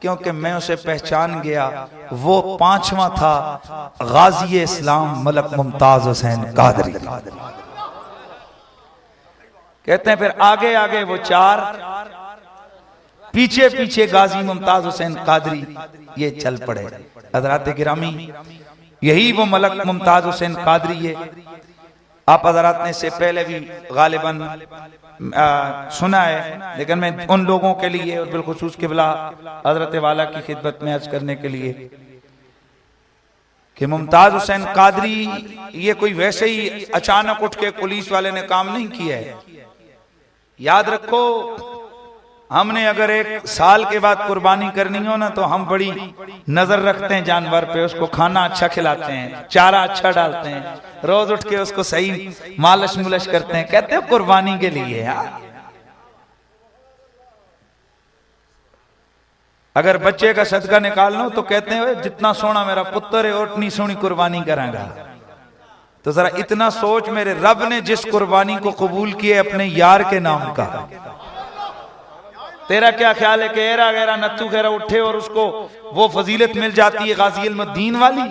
[SPEAKER 1] क्योंकि मैं उसे पहचान गया, वो 5वां था गाजी इस्लाम मलक मुमताज हुसैन कादरी। कहते हैं फिर आगे आगे वो 4, पीछे पीछे गाजी मुमताज हुसैन कादरी ये चल पड़े। हजरात गिरामी, यही वो मलक मुमताज हुसैन कादरी है। आप हजरात ने इससे पहले भी गालिबन सुना है, लेकिन मैं उन लोगों के लिए और बिलखुसूस क़िबला हजरत वाला की खिदमत में अर्ज करने के लिए कि मुमताज हुसैन कादरी ये कोई वैसे ही अचानक उठ के पुलिस वाले ने काम नहीं किया है। याद रखो, हमने अगर 1 साल के बाद कुर्बानी करनी हो ना, तो हम बड़ी नजर रखते हैं जानवर पे, उसको खाना अच्छा खिलाते हैं, चारा अच्छा डालते हैं, रोज उठ के उसको सही मालिश मुलश करते हैं, कहते हैं कुर्बानी के लिए। अगर बच्चे का सदका निकालना तो कहते हैं जितना सोना मेरा पुत्र है उतनी सोनी कुर्बानी करांगा। तो जरा इतना सोच, मेरे रब ने जिस कुर्बानी को कबूल किया अपने यार के नाम का, तेरा क्या ख्याल है कि एरा गैरा नत्थू गैरा उठे और उसको वो फजीलत मिल जाती है गाजी इल्मुद्दीन वाली।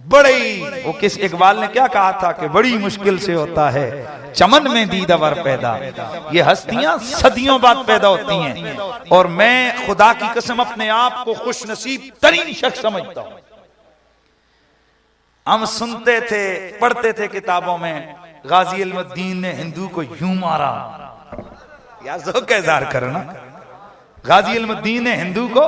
[SPEAKER 1] बड़ी वो किस इकबाल ने क्या कहा था कि बड़ी मुश्किल से होता है चमन में दीदावर पैदा। ये हस्तियां सदियों बाद पैदा होती हैं और मैं खुदा की कसम अपने आप को खुश नसीब तरीन शख्स समझता हूं। हम सुनते थे, पढ़ते थे किताबों में, गाजी इल्मुद्दीन ने हिंदू को यूं मारा। यार ज़ौक़ इज़हार करो ना, गाजी इल्मुद्दीन ने हिंदू को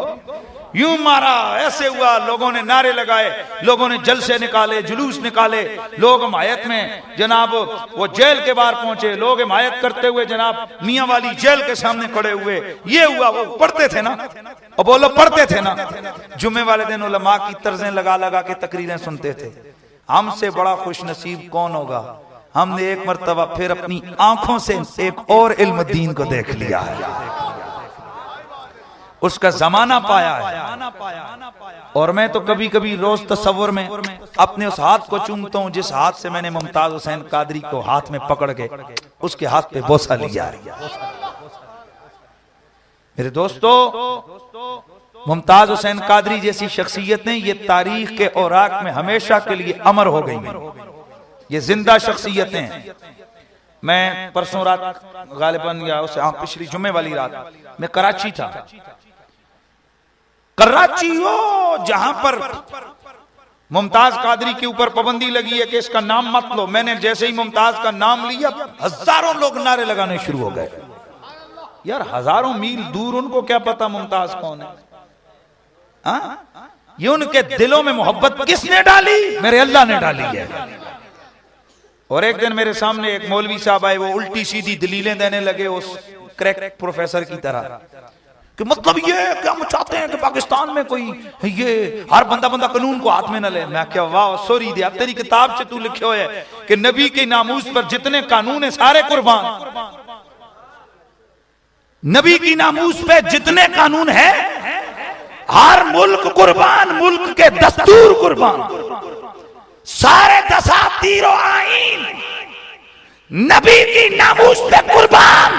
[SPEAKER 1] यूं मारा, ऐसे हुआ, लोगों ने नारे लगाए, लोगों ने जलसे निकाले, जुलूस निकाले, लोग हिमायत में जनाब वो जेल के बाहर पहुंचे, लोग हिमायत करते हुए जनाब मियां वाली जेल के सामने खड़े हुए। ये हुआ, वो पढ़ते थे ना, और बोलो पढ़ते थे ना, जुम्मे वाले दिन उलमा की तर्जें लगा लगा के तकरीरें सुनते थे। हमसे बड़ा खुश नसीब कौन होगा, हमने एक मर्तबा फिर अपनी आंखों से एक और इल्मुद्दीन को देख लिया है, उसका जमाना पाया है। और मैं तो कभी कभी रोज तसव्वुर में अपने उस हाथ को चूमता हूं जिस हाथ से मैंने मुमताज हुसैन कादरी को हाथ में पकड़ के उसके हाथ पे बोसा लिया है। मेरे दोस्तों, मुमताज हुसैन कादरी जैसी शख्सियतें ये तारीख के औराक में हमेशा के लिए अमर हो गई। ये जिंदा शख्सियतें हैं। मैं परसों रात गालिबन या उसे पिछली जुम्मे वाली रात मैं कराची था। कराची हो जहां पर मुमताज कादरी के ऊपर पाबंदी लगी है कि इसका नाम मत लो। मैंने जैसे ही मुमताज का नाम लिया, हजारों लोग नारे लगाने शुरू हो गए। यार हजारों मील दूर उनको क्या पता मुमताज कौन है? ये उनके दिलों में मोहब्बत किसने डाली? मेरे अल्लाह ने डाली है। और एक दिन मेरे सामने एक मौलवी साहब आए, वो उल्टी सीधी दलीलें देने लगे उस क्रैक प्रोफेसर की तरह कि मतलब ये क्या चाहते हैं कि पाकिस्तान में कोई ये हर बंदा कानून को हाथ में न ले। मैं क्या वाह सॉरी दिया, तेरी किताब से तू लिखे हुए है कि नबी के नामूस पर जितने कानून है सारे कुर्बान, नबी की नामूस पे जितने कानून है हर मुल्क कुर्बान, मुल्क के दस्तूर कुर्बान, सारे दसातीर और आईन नबी की नामूस पे कुर्बान।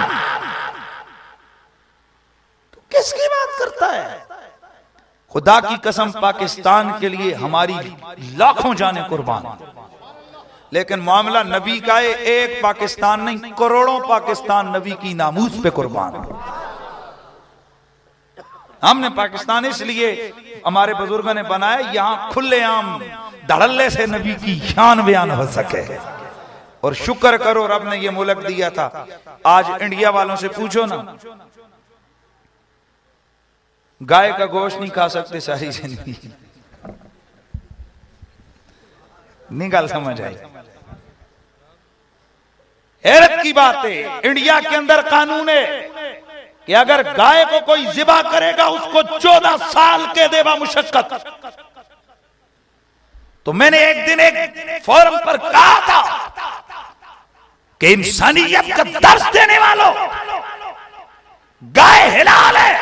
[SPEAKER 1] तो किसकी बात करता है? खुदा की कसम पाकिस्तान के लिए हमारी लाखों जाने कुर्बान, लेकिन मामला नबी का है। एक पाकिस्तान नहीं, करोड़ों पाकिस्तान नबी की नामूस पे कुर्बान। हमने पाकिस्तान इसलिए हमारे बुजुर्गों ने बनाया यहां खुलेआम धड़ल्ले से नबी की शान बयान हो सके। और शुक्र करो रब ने ये मुल्क दिया था। आज इंडिया वालों से पूछो ना, गाय का गोश्त नहीं खा सकते सारी जिंदगी। नहीं गल समझ आई? हैरत की बात है, इंडिया के अंदर कानून है कि अगर गाय को कोई जिबा करेगा उसको 14 साल के देवा मुशक्कत। तो मैंने एक दिन एक फोरम पर कहा था कि इंसानियत का दर्स देने वालों, गाय हिलाल है,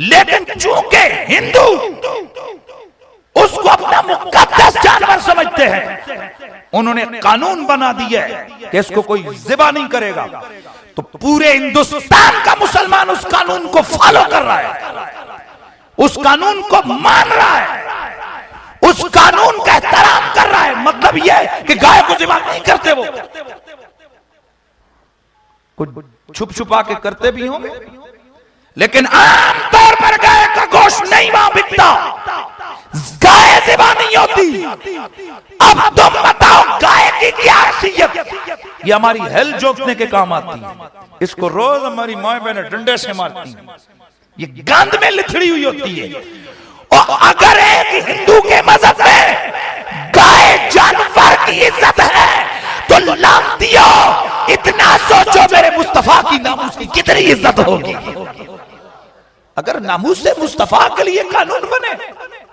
[SPEAKER 1] लेकिन चूंकि हिंदू उसको अपना मुकद्दस जानवर समझते हैं, उन्होंने कानून बना दिया है कि इसको कोई जिबा नहीं करेगा। तो पूरे हिंदुस्तान का मुसलमान उस कानून को फॉलो कर रहा है, उस कानून को मान रहा है, उस कानून का एहतराम कर रहा है। मतलब यह कि गाय को जिबा नहीं करते, वो कुछ छुप छुपा के करते भी होंगे, लेकिन आमतौर पर गाय का गोश्त नहीं वहां बिकता, गाय जिबा नहीं होती। अब तुम बताओ गाय की क्या हैसियत? ये हमारी हेल जोतने के काम आती है, इसको रोज हमारी माँ बहनें डंडे से मारती हैं, ये गंद में लिथड़ी हुई होती है। और अगर एक हिंदू के मजहब में गाय जानवर की इज्जत है तो लांतियों इतना सोचो मेरे मुस्तफा की नामूस की कितनी इज्जत होगी। अगर नामूस से मुस्तफा के लिए कानून बने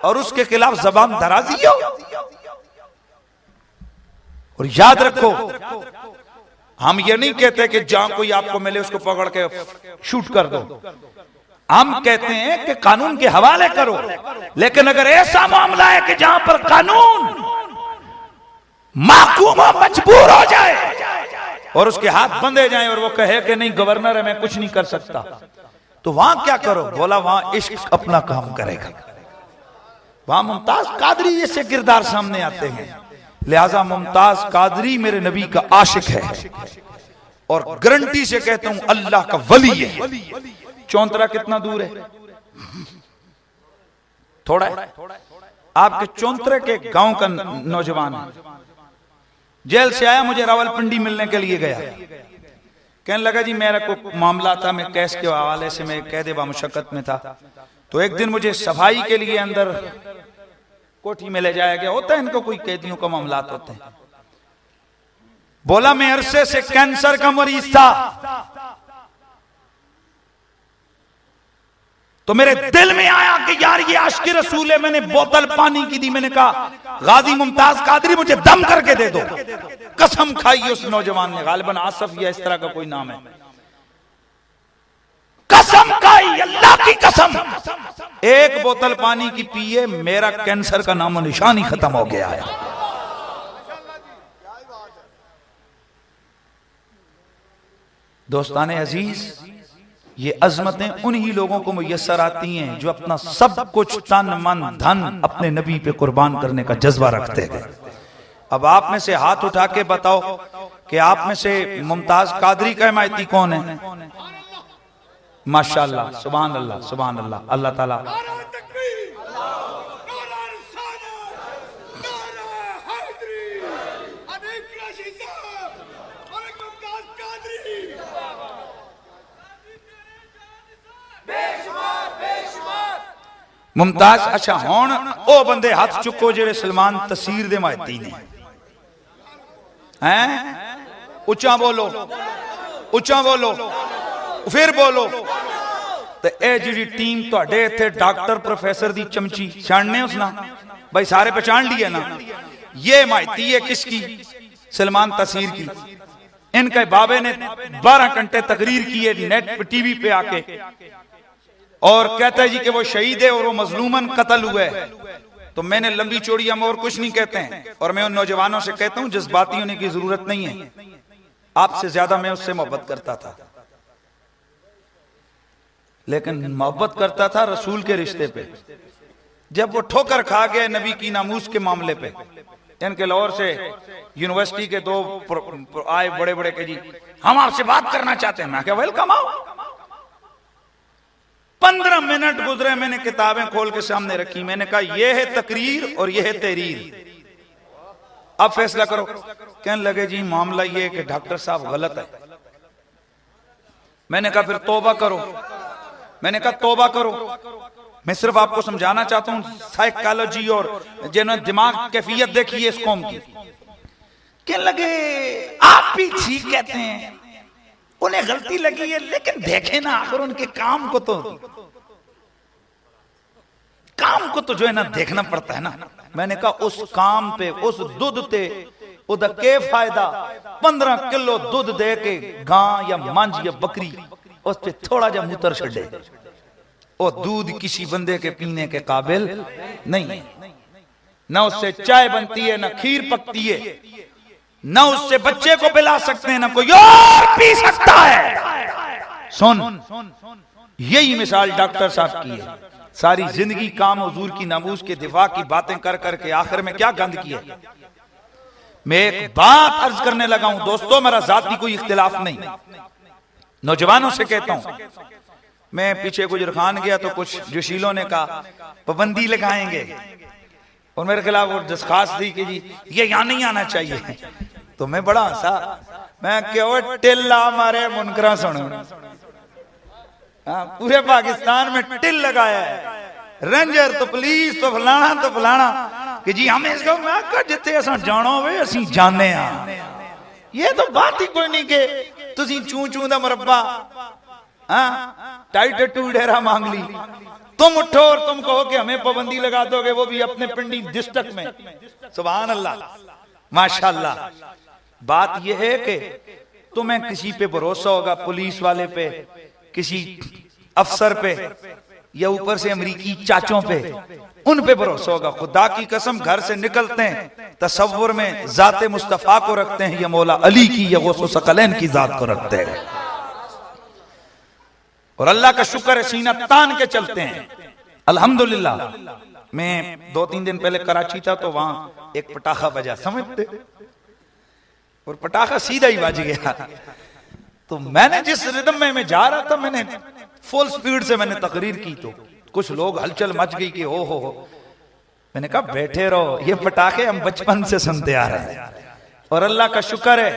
[SPEAKER 1] और उसके खिलाफ जबान दराजी हो। और याद रखो, हम ये नहीं कहते कि जहां कोई आपको मिले उसको पकड़ के शूट कर दो, हम कहते हैं कि कानून के हवाले करो। लेकिन अगर ऐसा मामला है कि जहां पर कानून महकूम मजबूर हो जाए और उसके हाथ बंधे जाएं और वो कहे कि नहीं गवर्नर है मैं कुछ नहीं कर सकता, तो वहां क्या करो? बोला वहां इश्क अपना काम करेगा। वहां मुमताज कादरी जैसे किरदार सामने आते हैं, लिहाजा मुमताज कादरी मेरे नबी का आशिक है और गारंटी से कहता हूं अल्लाह का वली है। चौंतरा कितना दूर है? थोड़ा है। आपके चौंतरे के गांव का नौजवान है, जेल से आया, मुझे रावलपिंडी मिलने के लिए गया, कहने लगा जी मेरा को मामला था, मैं केस के हवाले से मैं कैदे बामुशक्कत में था, तो एक दिन मुझे सफाई के लिए अंदर कोठी में ले जाया गया। होता है इनको कोई कैदियों का मामला होते हैं। बोला मैं अरसे से कैंसर का मरीज था, तो मेरे दिल में आया कि यार ये आशिक़ रसूल है। मैंने बोतल पानी की दी, मैंने कहा गाजी मुमताज कादरी मुझे दम करके दे दो। कसम खाई उस नौजवान ने, गालिबन आसफ या इस तरह का कोई नाम है, कसम खाई अल्लाह की कसम, एक बोतल पानी की पिए, मेरा कैंसर का नामो निशान ही खत्म हो गया है। दोस्ताने अजीज, ये अजमतें उन्हीं लोगों को मुयस्सर आती हैं जो अपना सब कुछ तन मन धन अपने नबी पे कुर्बान करने का जज्बा रखते हैं। अब आप में से हाथ उठा के बताओ कि आप में से मुमताज कादरी का हिमायती कौन है? माशाअल्लाह, सुभान अल्लाह, सुभान अल्लाह। अल्लाह ताला मुमताज। अच्छा हुण ओ बंदे हाथ चुको जेड़े सलमान तसीर दे मायती ने हैं। उच्चा बोलो, उच्चा बोलो, फिर बोलो। ते ए जिहड़ी टीम तुहाडे इत्थे डॉक्टर प्रोफेसर दी चमची छाणने उस ना भाई सारे पहचान लिए ना, ये मायती है किसकी? सलमान तसीर की। इनके बाबे ने 12 घंटे तकरीर की है नेट पे टीवी पे आके, और कहता है जी कि वो शहीद है और वो मजलूमन कत्ल हुआ है। तो मैंने लंबी चौड़ी हम और कुछ नहीं कहते हैं, और मैं उन नौजवानों से कहता हूं जज्बाती होने की जरूरत नहीं है, आपसे ज्यादा मैं उससे मोहब्बत करता था, लेकिन मोहब्बत करता था रसूल के रिश्ते पे। जब वो ठोकर खा गए नबी की नामूस के मामले पे, इनके लाहौर से यूनिवर्सिटी के 2 आए बड़े बड़े के जी हम आपसे बात करना चाहते हैं। मैं क्या वेलकम आओ। 15 मिनट गुजरे, मैंने किताबें खोल के सामने रखी, मैंने कहा यह है तकरीर और यह है तहरीर। अब फैसला करो। कहने लगे जी मामला ये कि डॉक्टर साहब गलत है। मैंने कहा फिर तौबा करो। मैंने कहा तौबा करो। मैं सिर्फ आपको समझाना चाहता हूं साइकोलॉजी और जिन्होंने दिमाग कैफियत देखी है इस कौम की। कहने लगे आप भी ठीक कहते हैं, उन्हें गलती लगी है, लेकिन देखे ना आखिर उनके काम को तो जो है ना देखना पड़ता है ना। मैंने कहा उस काम पे, उस दूध पे उदा के फायदा 15 किलो दूध दे के गां या मंझ या बकरी उस पे थोड़ा जा मूत्र छड़े, वो दूध किसी बंदे के पीने के काबिल नहीं है। ना उससे चाय बनती है, ना खीर पकती है, ना उससे बच्चे को पिला सकते हैं, ना कोई और पी सकता है। सुन, यही मिसाल डॉक्टर साहब की है। सारी जिंदगी काम हुजूर की नामूस के दिफा की बातें कर करके आखिर में क्या गंद किया। मैं एक बात अर्ज करने लगा हूं दोस्तों, मेरा जाती कोई इख्तिलाफ नहीं, नौजवानों से कहता हूं। मैं पीछे गुजर खान गया तो कुछ जोशीलों ने कहा पाबंदी लगाएंगे और मेरे खिलाफ वो दरखास्त दी कि जी ये यहां नहीं आना चाहिए। तो मैं बड़ा हंसा, मैं क्यों टिल्ला मारे मुनकरा सुनो। पूरे पाकिस्तान में टिल लगाया है, रेंजर तो पुलिस तो फलाना कि जी हमें इसको मैं कह जिथे असा जाना होवे असी जाने हां। ये तो बात ही कोई नहीं कि तुसी चू चू दा मुरब्बा टाइट टू डेरा मांग ली। तुम उठो और तुम कहो कि हमें पाबंदी लगा दोगे, वो भी अपने पिंडी डिस्ट्रिक्ट में। सुभान अल्लाह, माशाअल्लाह। बात यह है कि तुम्हें किसी पे भरोसा होगा, पुलिस वाले पे, किसी अफसर पे, या ऊपर से अमरीकी चाचों पे, उन पे भरोसा होगा। खुदा की कसम घर से निकलते हैं तसव्वुर में जाते मुस्तफा को रखते हैं, या मौला अली की या गौसो सकलैन की जात को रखते हैं, और अल्लाह का शुक्र है सीना तान के चलते हैं अल्हम्दुलिल्लाह। मैं 2-3 दिन पहले कराची था तो वहां एक पटाखा बजा, समझते, और पटाखा सीधा ही बज गया। तो मैंने जिस रिदम में मैं जा रहा था, मैंने फुल स्पीड से मैंने तकरीर की तो कुछ लोग हलचल मच गई कि हो। मैंने कहा बैठे रहो, ये पटाखे हम बचपन से सुनते आ रहे हैं, और अल्लाह का शुक्र है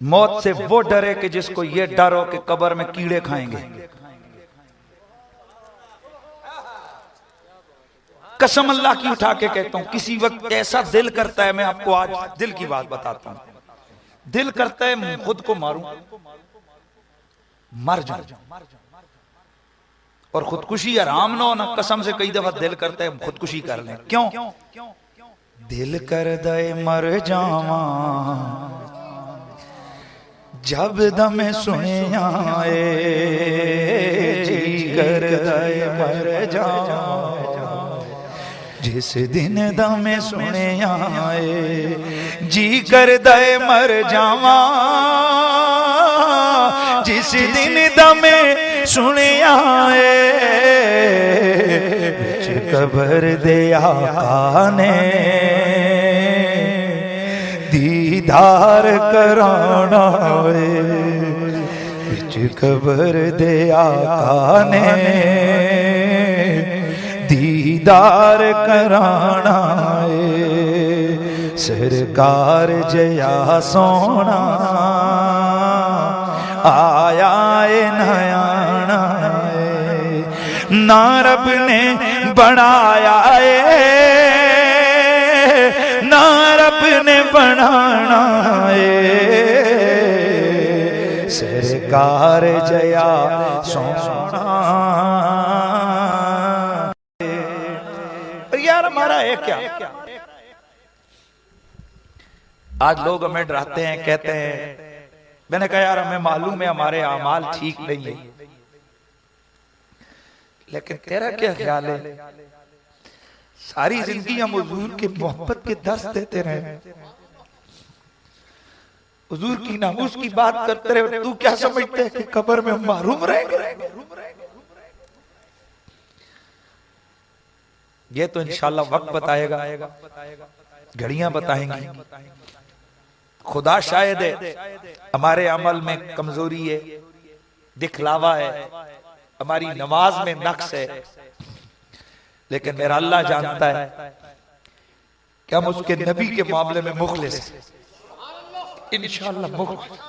[SPEAKER 1] मौत से वो डरे कि जिसको ये डर हो कि कब्र में कीड़े खाएंगे। कसम अल्लाह की उठा के कहता हूं, किसी वक्त ऐसा दिल करता है, मैं आपको आज दिल की बात बताता हूं, दिल करता है खुद को मारूं, मर जाऊं, और खुदकुशी आराम ना हो ना। कसम से कई दफा दिल करता है खुदकुशी कर लें। क्यों? दिल कर दे मर जावा जब दम सुने आए, जी कर दे मर जावा जिस दिन दम सुने आए, जी कर दे मर जावा जिस दिन दम सुने आए, बिच कब्र दे आका ने दीदार कराना है, बिच कब्र दे आका ने दीदार कराना है। सरकार जया सोना आया नयाना ना रब ने बनाया है, ना रब ने बनाना है। सरकार जया सोना। यार हमारा है क्या? आज लोग हमें डराते हैं, कहते हैं, मैंने कहा यार हमें मालूम है हमारे अमाल ठीक नहीं है, लेकिन तेरा क्या ख्याल है? सारी जिंदगी हम हुजूर की मोहब्बत के दर्स देते रहे, हुजूर की नामूस की बात करते रहे, तू क्या समझते है कि कब्र में हम महरूम रहेंगे? ये तो इंशाल्लाह वक्त बताएगा, घड़ियां बताएंगी। खुदा शायद है हमारे अमल में कमजोरी है, दिखलावा है, हमारी नमाज में नक्स है, लेकिन मेरा अल्लाह जानता है
[SPEAKER 2] कि हम उसके नबी के मामले में मुखलिस हैं, इंशाअल्लाह मुखलिस।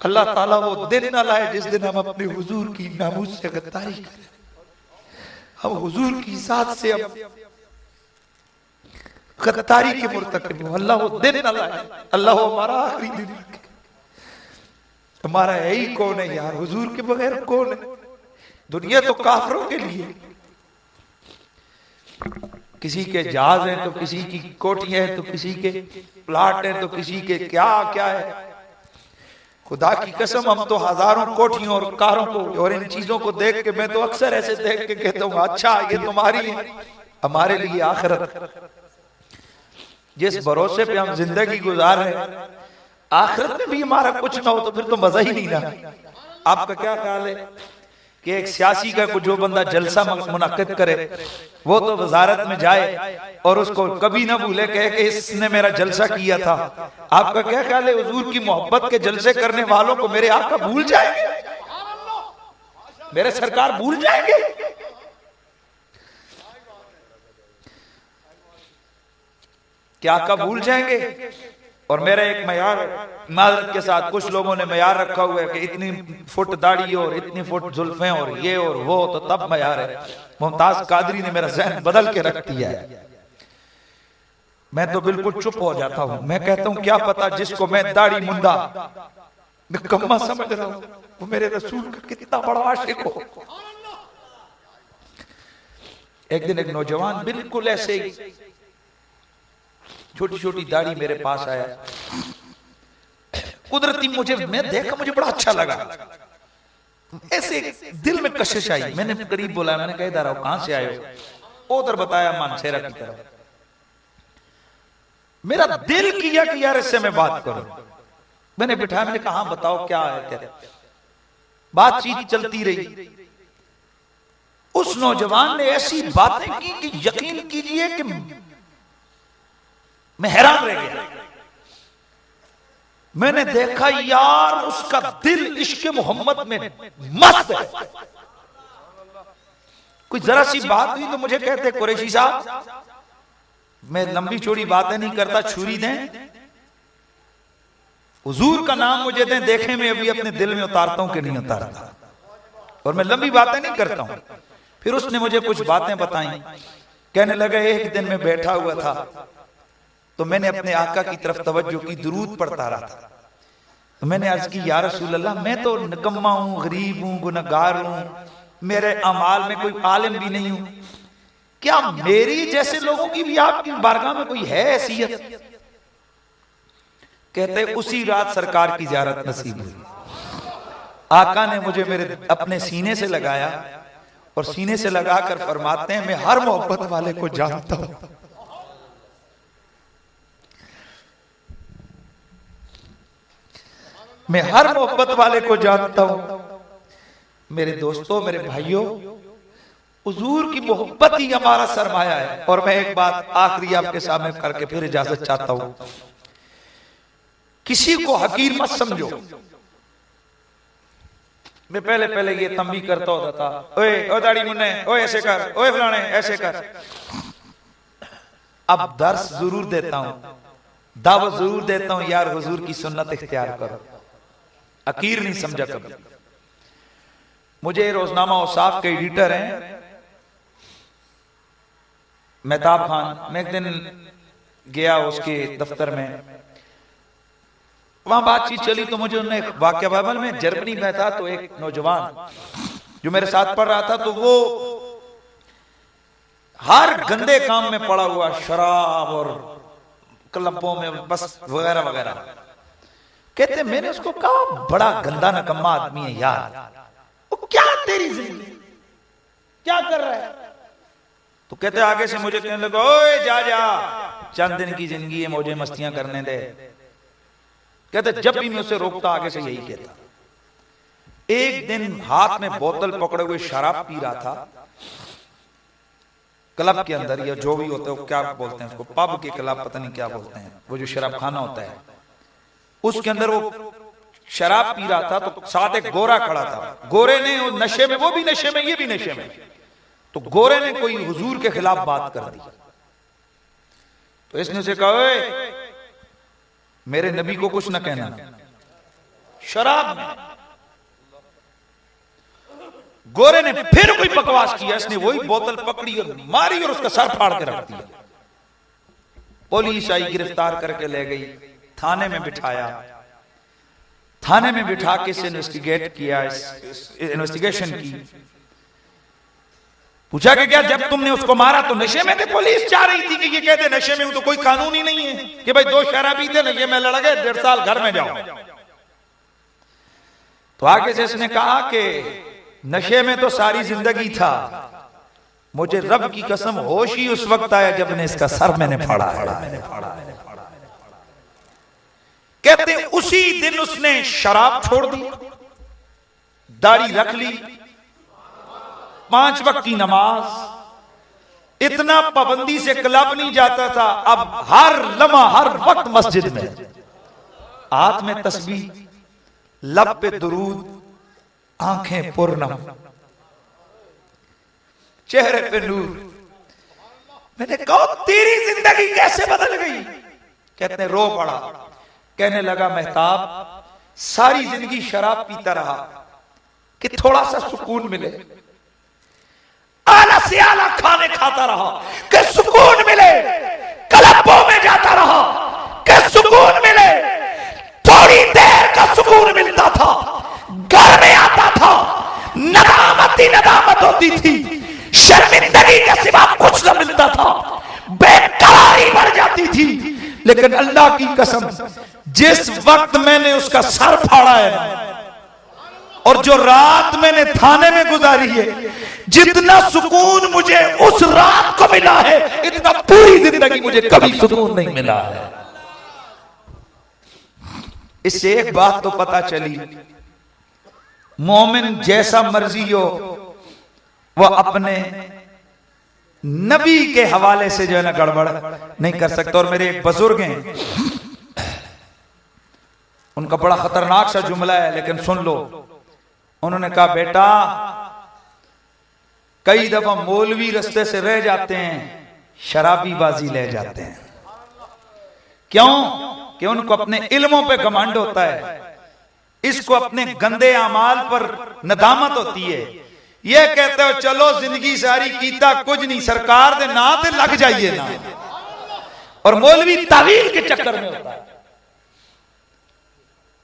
[SPEAKER 2] अल्लाह ताला वो दिन ना लाए जिस दिन हम अपने हुजूर की नामूस से गद्दारी करें, हम हुजूर की साथ से हम गद्दारी के मुर्तकिब हो। अल्लाह वो दिन ना लाए, अल्लाह वो हमारा आखिरी दिन रखे। हमारा है ही कौन है यार, हुजूर के बगैर कौन है? दुनिया तो काफिरों के लिए, किसी के जहाज है तो किसी की कोठियां हैं तो किसी के प्लाट है तो किसी के क्या क्या है। खुदा की कसम हम तो हजारों कोठियों और कारों को और इन चीजों को देख के मैं तो अक्सर ऐसे देख के कहता हूँ अच्छा ये तुम्हारी है, हमारे लिए आखिरत। जिस भरोसे पे हम जिंदगी गुजार रहे हैं, आखिरत में भी हमारा कुछ ना हो तो फिर तो मजा ही नहीं ना। आपका क्या ख्याल है कि एक सियासी का कुछ जो बंदा जलसा मुनक्किद करे वो तो वजारत में जाए और उसको कभी ना भूले कहे कि इसने मेरा जलसा किया था। आपका क्या ख्याल है हुजूर की मोहब्बत के जलसे करने वालों को मेरे आका भूल जाएंगे, मेरे सरकार भूल जाएंगे? क्या आका भूल जाएंगे? और मेरा एक मयार माजरत के साथ कुछ लोगों ने मयार रखा हुआ है कि इतनी फुट दाढ़ी और इतनी फुट जुल्फें और ये और वो तो तब मयार है। मुमताज कादरी ने मेरा ज़हन बदल के रख दिया है। मैं तो बिल्कुल चुप हो जाता हूं। मैं कहता हूं क्या पता जिसको मैं दाढ़ी मुंडा निकम्मा समझ रहा हूं वो मेरे रसूल का कितना बड़ा आशिक हो। एक दिन एक नौजवान बिल्कुल ऐसे ही छोटी छोटी दाढ़ी मेरे पास आया, कुदरती मुझे मैं देखा मुझे बड़ा अच्छा लगा, ऐसे दिल में कशिश आई। मैंने करीब बोला, मैंने कहा इधर आओ, कहां से आए हो? उधर बताया मानसेरा की तरफ। मेरा दिल किया कि यार इससे मैं बात करूं। मैंने बिठाया, मैंने कहा बताओ क्या है क्या? बातचीत चलती रही। उस नौजवान ने ऐसी बातें की कि यकीन कीजिए कि मैं हैरान रह गया। मैंने देखा यार उसका दिल इश्क मोहम्मद में मस्त है। कोई जरा सी बात हुई तो मुझे कहते कुरैशी साहब, मैं लंबी चौड़ी बातें नहीं करता, छुरी दें, हुजूर का नाम मुझे दें, देखे मैं अभी अपने दिल में उतारता हूं कि नहीं उतारता, और मैं लंबी बातें नहीं करता हूं। फिर उसने मुझे कुछ बातें बताई। कहने लगा एक दिन मैं बैठा हुआ था तो मैंने अपने आका की तरफ तवज्जो की, दुरूद पढ़ता रहा था। तो मैंने अर्ज की या रसूल अल्लाह, मैं तो निकम्मा हूं, गरीब हूं, गुनहगार हूं, मेरे अमाल में कोई आलिम भी नहीं हूं, क्या मेरी जैसे लोगों की भी आपकी बारगाह में कोई है हैसियत? कहते उसी रात सरकार की ज़ियारत नसीब हुई। आका ने मुझे मेरे अपने सीने से लगाया और सीने से लगाकर फरमाते हैं मैं हर मोहब्बत वाले को जानता हूं। मैं हर मोहब्बत वाले को जानता हूं। मेरे दोस्तों, मेरे भाइयों, हुजूर की मोहब्बत ही हमारा सरमाया है। और मैं एक बात आखिरी आपके सामने करके फिर इजाजत चाहता हूं, किसी को हकीर मत समझो। मैं पहले पहले ये तंबी करता होता था, ओए ओ दाढ़ी मुन्ने, ओए ऐसे कर, ओए फलाने ऐसे कर। अब दर्स जरूर देता हूं, दावत जरूर देता हूं, यार हुजूर की सुन्नत इख्तियार करो। हकीर नहीं समझा कभी। मुझे रोजनामा औसाफ के एडिटर हैं मेहताब खान, मैं एक दिन गया उसके दफ्तर में, वहां बातचीत चली तो मुझे उन्होंने एक वाकया बाबल में, जर्मनी में था तो एक नौजवान जो मेरे साथ पढ़ रहा था तो वो हर गंदे काम में पड़ा हुआ, शराब और क्लबों में बस वगैरह वगैरह। कहते मैंने उसको कहा बड़ा गंदा नकम्मा आदमी है यार, वो क्या तेरी जिंदगी क्या कर रहा है? तो कहते आगे से मुझे कहने लगा, ओए जा जा, चंद दिन की जिंदगी है, मौजे मस्तियां करने दे। कहते जब भी मैं उसे रोकता आगे से यही कहता। एक दिन हाथ में बोतल पकड़े हुए शराब पी रहा था क्लब के अंदर, या जो भी होता है, क्या बोलते हैं उसको, पब के क्लब, पता नहीं क्या बोलते हैं, वो जो शराब खाना होता है, उसके अंदर वो शराब पी रहा था। तो साथ एक गोरा खड़ा था, गोरे ने वो नशे में, वो भी नशे में, ये भी नशे में, तो गोरे ने कोई हुजूर के खिलाफ बात कर दी। तो इसने उसे कहा, ओए मेरे नबी को कुछ न कहना। शराब में गोरे ने फिर कोई बकवास किया, इसने वही बोतल पकड़ी और मारी और उसका सर फाड़ के रख दिया। पुलिस आई, गिरफ्तार करके ले गई, थाने में बिठाया। थाने में बिठा के इसे इन्वेस्टिगेट किया, इन्वेस्टिगेशन की। पूछा कि क्या जब तुमने उसको मारा तो नशे में थे? पुलिस चाह रही थी कि ये कहते नशे में हूं, तो कोई कानून ही नहीं है कि भाई दो शराबी थे नशे में लड़ गए, 1.5 साल घर में जाओ। तो आगे से इसने कहा कि नशे में तो सारी जिंदगी था, मुझे रब की कसम होश ही उस वक्त आया जब ने इसका सर मैंने फाड़ा है। कहते उसी दिन उसने शराब छोड़ दी, दाढ़ी रख ली, 5 वक्त की नमाज, इतना पाबंदी से क्लब नहीं जाता था, अब हर लम्हा हर वक्त मस्जिद में, हाथ में तस्बीह, लब पे दुरूद, आंखें पूर्णम, चेहरे पे नूर। मैंने कहा तेरी जिंदगी कैसे बदल गई? कहते रो पड़ा, कहने लगा महताब सारी जिंदगी शराब पीता रहा कि थोड़ा सा सुकून मिले, आला से आला खाने खाता रहा कि सुकून मिले, क्लबों में जाता रहा कि सुकून मिले, थोड़ी देर का सुकून मिलता था, घर में आता था नदामत ही नदामत होती थी, शर्मिंदगी के सिवा कुछ न मिलता था, बेकरारी बढ़ जाती थी। लेकिन अल्लाह की कसम जिस वक्त मैंने उसका सर फाड़ा है और जो रात मैंने थाने में गुजारी है, जितना सुकून मुझे उस रात को मिला है, इतना पूरी जिंदगी मुझे कभी सुकून नहीं मिला है। इससे एक बात तो पता चली, मोमिन जैसा मर्जी हो वह अपने नबी के हवाले से जो है ना गड़बड़ नहीं कर सकता। और मेरे एक बुजुर्ग हैं, उनका बड़ा खतरनाक सा जुमला है, लेकिन सुन लो। उन्होंने कहा बेटा कई दफा मौलवी रास्ते से रह जाते हैं, शराबी बाजी ले जाते हैं। क्यों? कि उनको अपने इल्मों पे घमंड होता है, इसको अपने गंदे अमाल पर नदामत होती है। ये कहते हो चलो जिंदगी सारी कीता कुछ नहीं, सरकार दे ना ते लग जाइए ना, और मौलवी तावील के चक्कर में होता है।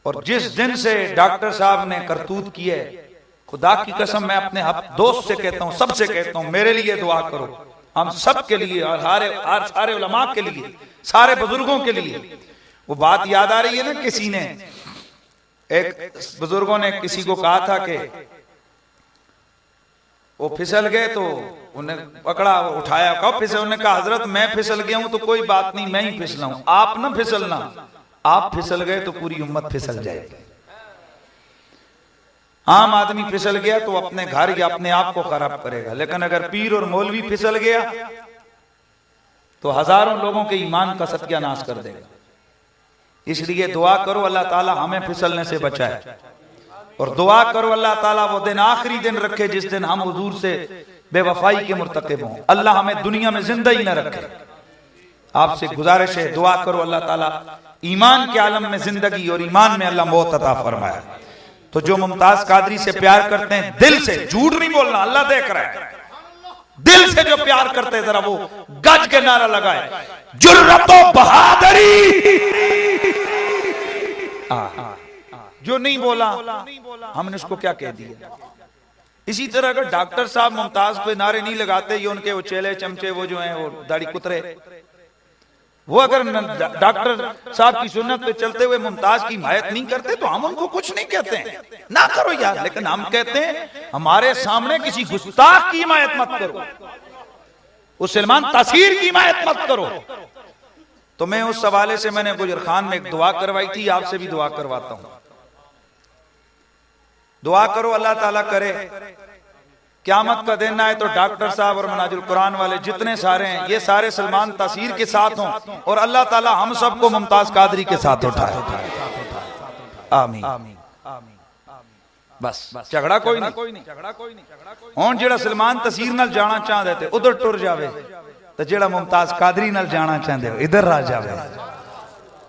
[SPEAKER 2] और जिस दिन से डॉक्टर साहब ने करतूत की है, खुदा की कसम मैं अपने दोस्त से कहता हूं, सबसे कहता हूं, मेरे लिए दुआ करो, हम सब के लिए और सारे उलमा के लिए, सारे बुजुर्गों के लिए। वो बात याद आ रही है ना, किसी ने, एक बुजुर्गों ने किसी को कहा था कि वो फिसल गए, तो उन्हें पकड़ा, उठाया, कब फिसल? उन्होंने कहा हजरत मैं फिसल गया हूं तो कोई बात नहीं, मैं ही फिसला हूं, आप ना फिसलना, आप फिसल गए तो पूरी उम्मत फिसल जाएगी। आम आदमी फिसल गया तो अपने घर या अपने आप को खराब करेगा, लेकिन अगर पीर और मौलवी फिसल गया तो हजारों लोगों के ईमान का सत्यानाश कर देगा। इसलिए दुआ करो अल्लाह ताला हमें फिसलने से बचाए, और दुआ करो अल्लाह ताला वो दिन आखिरी दिन रखे जिस दिन हम हुजूर से बेवफाई के मुर्तकिब हों। अल्लाह हमें दुनिया में जिंदा ही न रखे। आपसे गुजारिश है, दुआ करो अल्लाह ताला ईमान के आलम में जिंदगी और ईमान में अल्लाह मौत अता फरमाए। तो जो मुमताज कादरी से प्यार करते हैं दिल से, झूठ नहीं बोलना, अल्लाह देख रहा है, दिल से जो प्यार करते हैं जरा वो गज के नारा लगाए, जुर्रतो बहादुरी। जो नहीं बोला हमने उसको क्या कह दिया। इसी तरह अगर डॉक्टर साहब मुमताज पे नारे नहीं लगाते, ये उनके वो चेले चमचे वो जो हैं वो दाढ़ी कुतरे, वो अगर डॉक्टर साहब की सुन्नत पे चलते हुए मुमताज की हिमायत नहीं करते तो हम उनको कुछ नहीं कहते हैं, ना करो यार। लेकिन हम कहते हैं हमारे सामने किसी गुस्ताख की हिमायत मत करो, उस सलमान तासीर की हिमायत मत करो। तो मैं उस हवाले से मैंने गुजर खान में एक दुआ करवाई थी, आपसे भी दुआ करवाता हूं। दुआ करो अल्लाह ताला करे क़यामत का दिन आए तो डॉक्टर साहब और मनाजुल कुरान वाले जितने सारे हैं ये सारे सलमान तासीर के साथ हों, और अल्लाह ताला हम सबको मुमताज कादरी के साथ उठाए। आमीन। बस झगड़ा कोई नहीं। हुण जेड़ा सलमान तासीर नाल जाना चाहदे ते उधर टुर जावे,
[SPEAKER 1] तो जेड़ा मुमताज कादरी नाल जाना चाहते हो इधर आ जावे।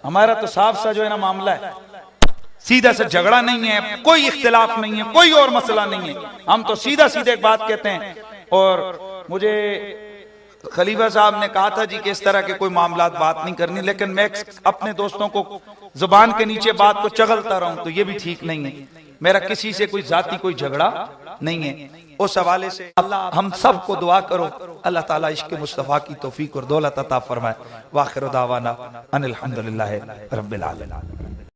[SPEAKER 1] हमारा तो साफ सा जो है ना मामला है, सीधा सा झगड़ा नहीं है, कोई इख्तिलाफ नहीं है, कोई और मसला नहीं है। हम तो सीधा सीधे एक बात कहते हैं। और मुझे खलीफा साहब ने कहा था जी कि इस तरह के कोई मामलात बात नहीं करनी, लेकिन मैं अपने दोस्तों को जुबान के नीचे बात को चगलता रहूं तो ये भी ठीक नहीं है। मेरा किसी से कोई जाती कोई झगड़ा नहीं है। उस हवाले से अल्लाह हम सब को दुआ करो, अल्लाह ताला इश्क मुस्तफ़ा की तौफीक और दौलत अता फरमाए। वाखिर दावाना अनिल हम्दुलिल्लाहि रब्बिल आलमीन।